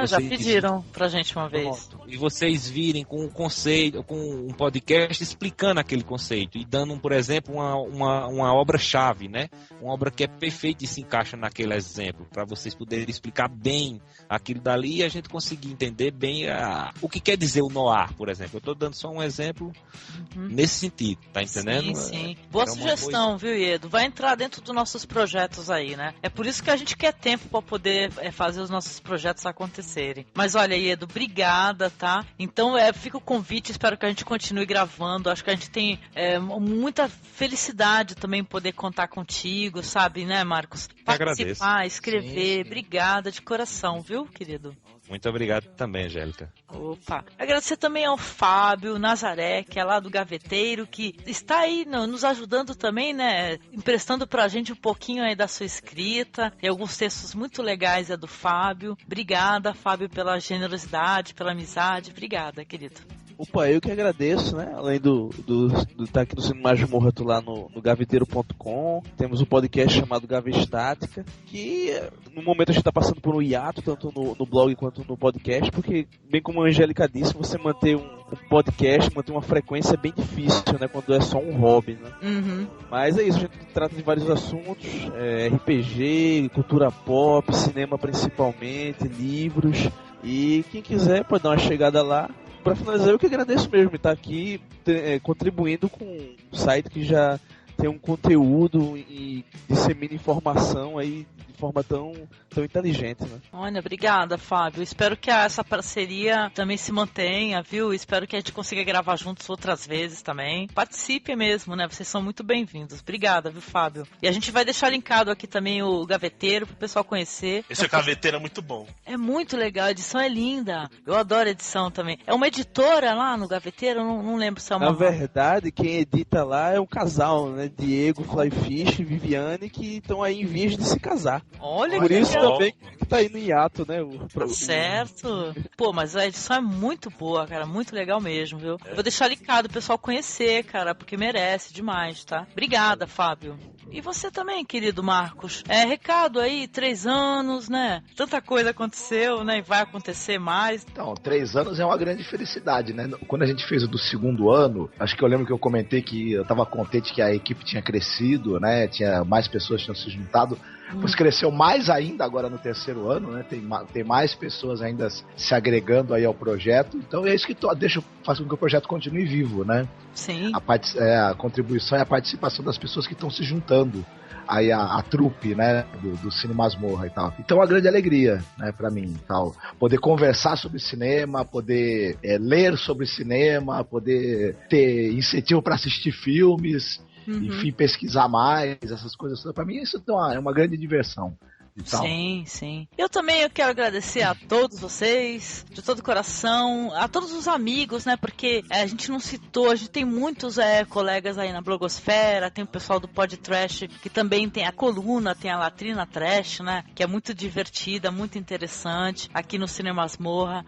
Já pediram pra gente uma vez. E vocês virem com um conceito, com um podcast explicando aquele conceito e dando, por exemplo, uma obra-chave, né? Uma obra que é perfeita e se encaixa naquele exemplo, para vocês poderem explicar bem aquilo dali e a gente conseguir entender bem o que quer dizer o noir, por exemplo. Eu estou dando só um exemplo nesse sentido, tá entendendo? Sim. Boa sugestão, viu, Edu? Vai entrar dentro dos nossos projetos aí, né? É por isso que a gente quer tempo para poder fazer os nossos projetos acontecerem. Mas olha, Edu, obrigada, tá? Então fica o convite, espero que a gente continue gravando. Acho que a gente tem muita felicidade também em poder contar contigo, sabe, né, Marcos? Participar, escrever. Sim. Obrigada de coração, viu, querido? Muito obrigado também, Angélica. Opa. Agradecer também ao Fábio Nazaré, que é lá do Gaveteiro, que está aí nos ajudando também, né? Emprestando pra gente um pouquinho aí da sua escrita. E alguns textos muito legais do Fábio. Obrigada, Fábio, pela generosidade, pela amizade. Obrigada, querido. Opa, eu que agradeço, né? Além do estar aqui no Cine Masmorra, tô lá no gaveteiro.com. Temos um podcast chamado Gavestática, que no momento a gente tá passando por um hiato, tanto no blog quanto no podcast, porque, bem como a Angélica disse, você manter um podcast, manter uma frequência é bem difícil, né? Quando é só um hobby, né? Mas é isso, a gente trata de vários assuntos, RPG, cultura pop, cinema principalmente, livros, e quem quiser pode dar uma chegada lá. Para finalizar, eu que agradeço mesmo estar aqui contribuindo com um site que já tem um conteúdo e dissemina informação aí de forma tão inteligente, né? Olha, obrigada, Fábio. Espero que essa parceria também se mantenha, viu? Espero que a gente consiga gravar juntos outras vezes também. Participe mesmo, né? Vocês são muito bem-vindos. Obrigada, viu, Fábio? E a gente vai deixar linkado aqui também o Gaveteiro pro pessoal conhecer. Esse Gaveteiro é muito bom. É muito legal, a edição é linda. Eu adoro a edição também. É uma editora lá no Gaveteiro? Eu não lembro se é uma... Na verdade, quem edita lá é um casal, né? Diego, Flyfish e Viviane, que estão aí em vias de se casar. Olha, por isso legal. também que tá aí no hiato, né? Certo. Pô, mas a edição é muito boa, cara. Muito legal mesmo, viu? Vou deixar ligado o pessoal conhecer, cara, porque merece demais, tá? Obrigada, Fábio. E você também, querido Marcos. Recado aí, 3 anos, né? Tanta coisa aconteceu, né? E vai acontecer mais. Então, 3 anos é uma grande felicidade, né? Quando a gente fez o do segundo ano, acho que eu lembro que eu comentei que eu tava contente que a equipe tinha crescido, né? Tinha mais pessoas que tinham se juntado. Pois cresceu mais ainda agora no terceiro ano, né? Tem mais pessoas ainda se agregando aí ao projeto. Então é isso que faz com que o projeto continue vivo, né? Sim. A contribuição e a participação das pessoas que estão se juntando aí a trupe, né, do Cine Masmorra e tal. Então é uma grande alegria, né, pra mim, tal. Poder conversar sobre cinema, poder ler sobre cinema, poder ter incentivo para assistir filmes, enfim, pesquisar mais, essas coisas. Pra mim isso é uma grande diversão. Sim, sim. Eu também quero agradecer a todos vocês, de todo o coração, a todos os amigos, né? Porque a gente não citou, a gente tem muitos colegas aí na blogosfera, tem o pessoal do Pod Trash, que também tem a coluna, tem a Latrina Trash, né? Que é muito divertida, muito interessante, aqui no Cine Masmorra.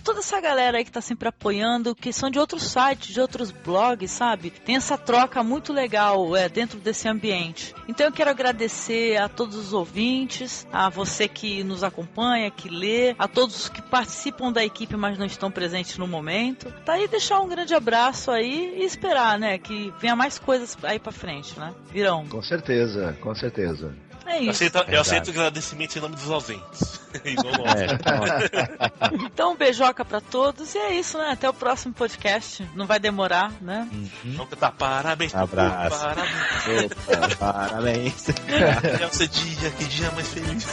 Toda essa galera aí que tá sempre apoiando, que são de outros sites, de outros blogs, sabe? Tem essa troca muito legal dentro desse ambiente. Então eu quero agradecer a todos os ouvintes, a você que nos acompanha, que lê, a todos que participam da equipe, mas não estão presentes no momento. Tá aí, deixar um grande abraço aí e esperar, né, que venha mais coisas aí pra frente, né? Virão. Com certeza, com certeza. É isso. Eu aceito o agradecimento em nome dos ausentes. Então, um beijoca pra todos e é isso, né? Até o próximo podcast. Não vai demorar, né? Vamos cantar parabéns. Abraço. Parabéns. Opa, parabéns. Que dia mais feliz.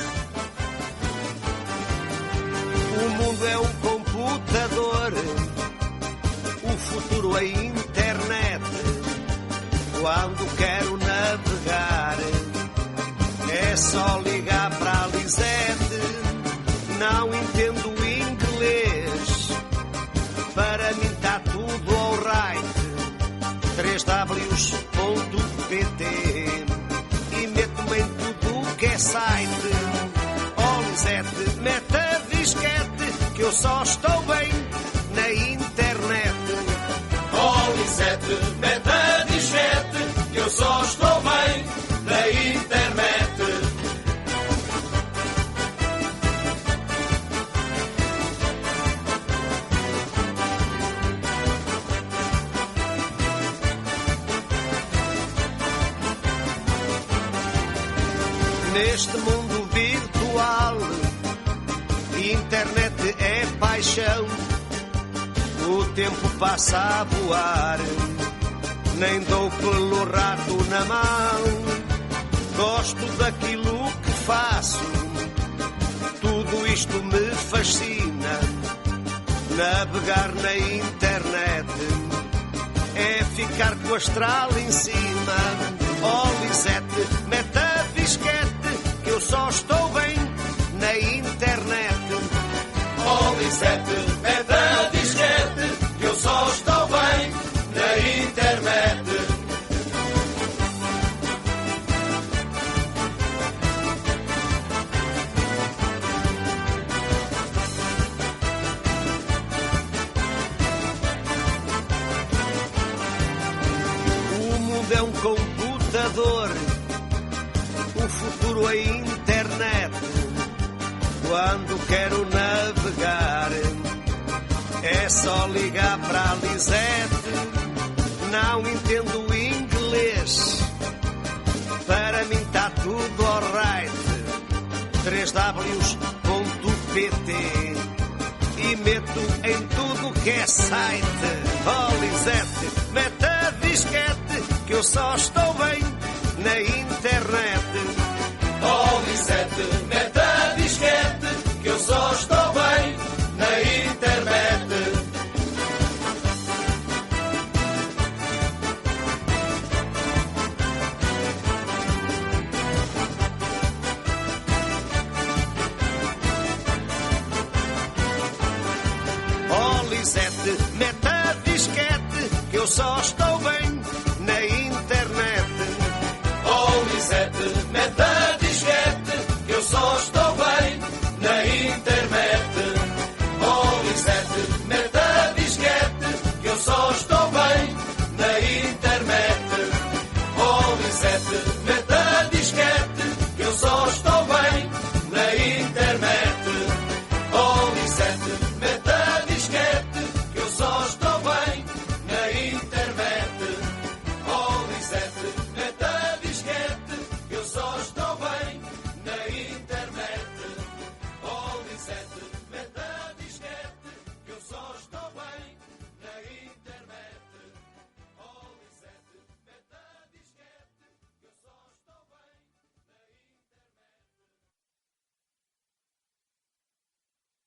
O mundo é um computador, o futuro é internet. Quando quero navegar, é só ligar para a Lisete. Não entendo inglês, para mim está tudo alright. 3ws.pt e meto-me em tudo que é site. Oh Lisete, mete a disquete, que eu só estou bem na internet. Oh Lisete, mete a disquete, que eu só estou bem na internet. Neste mundo virtual, internet é paixão. O tempo passa a voar, nem dou pelo rato na mão. Gosto daquilo que faço, tudo isto me fascina. Navegar na internet é ficar com a astral em cima. Oh Lisete, mete a disquete, que eu só estou bem na internet. Oh Lisete, mete a disquete, que eu só estou bem na internet. O mundo é um computador, o futuro é internet. Quando quero navegar, é só ligar para a Lisete. Não entendo inglês, para mim está tudo alright. 3ws.pt e meto em tudo que é site. Oh Lisete, mete a disquete, que eu só estou bem na internet. Oh Lisete, mete a disquete, que eu só estou bem na internet. Oh Lisete, mete a disquete, que eu só estou bem na internet. Oh Lisete, mete a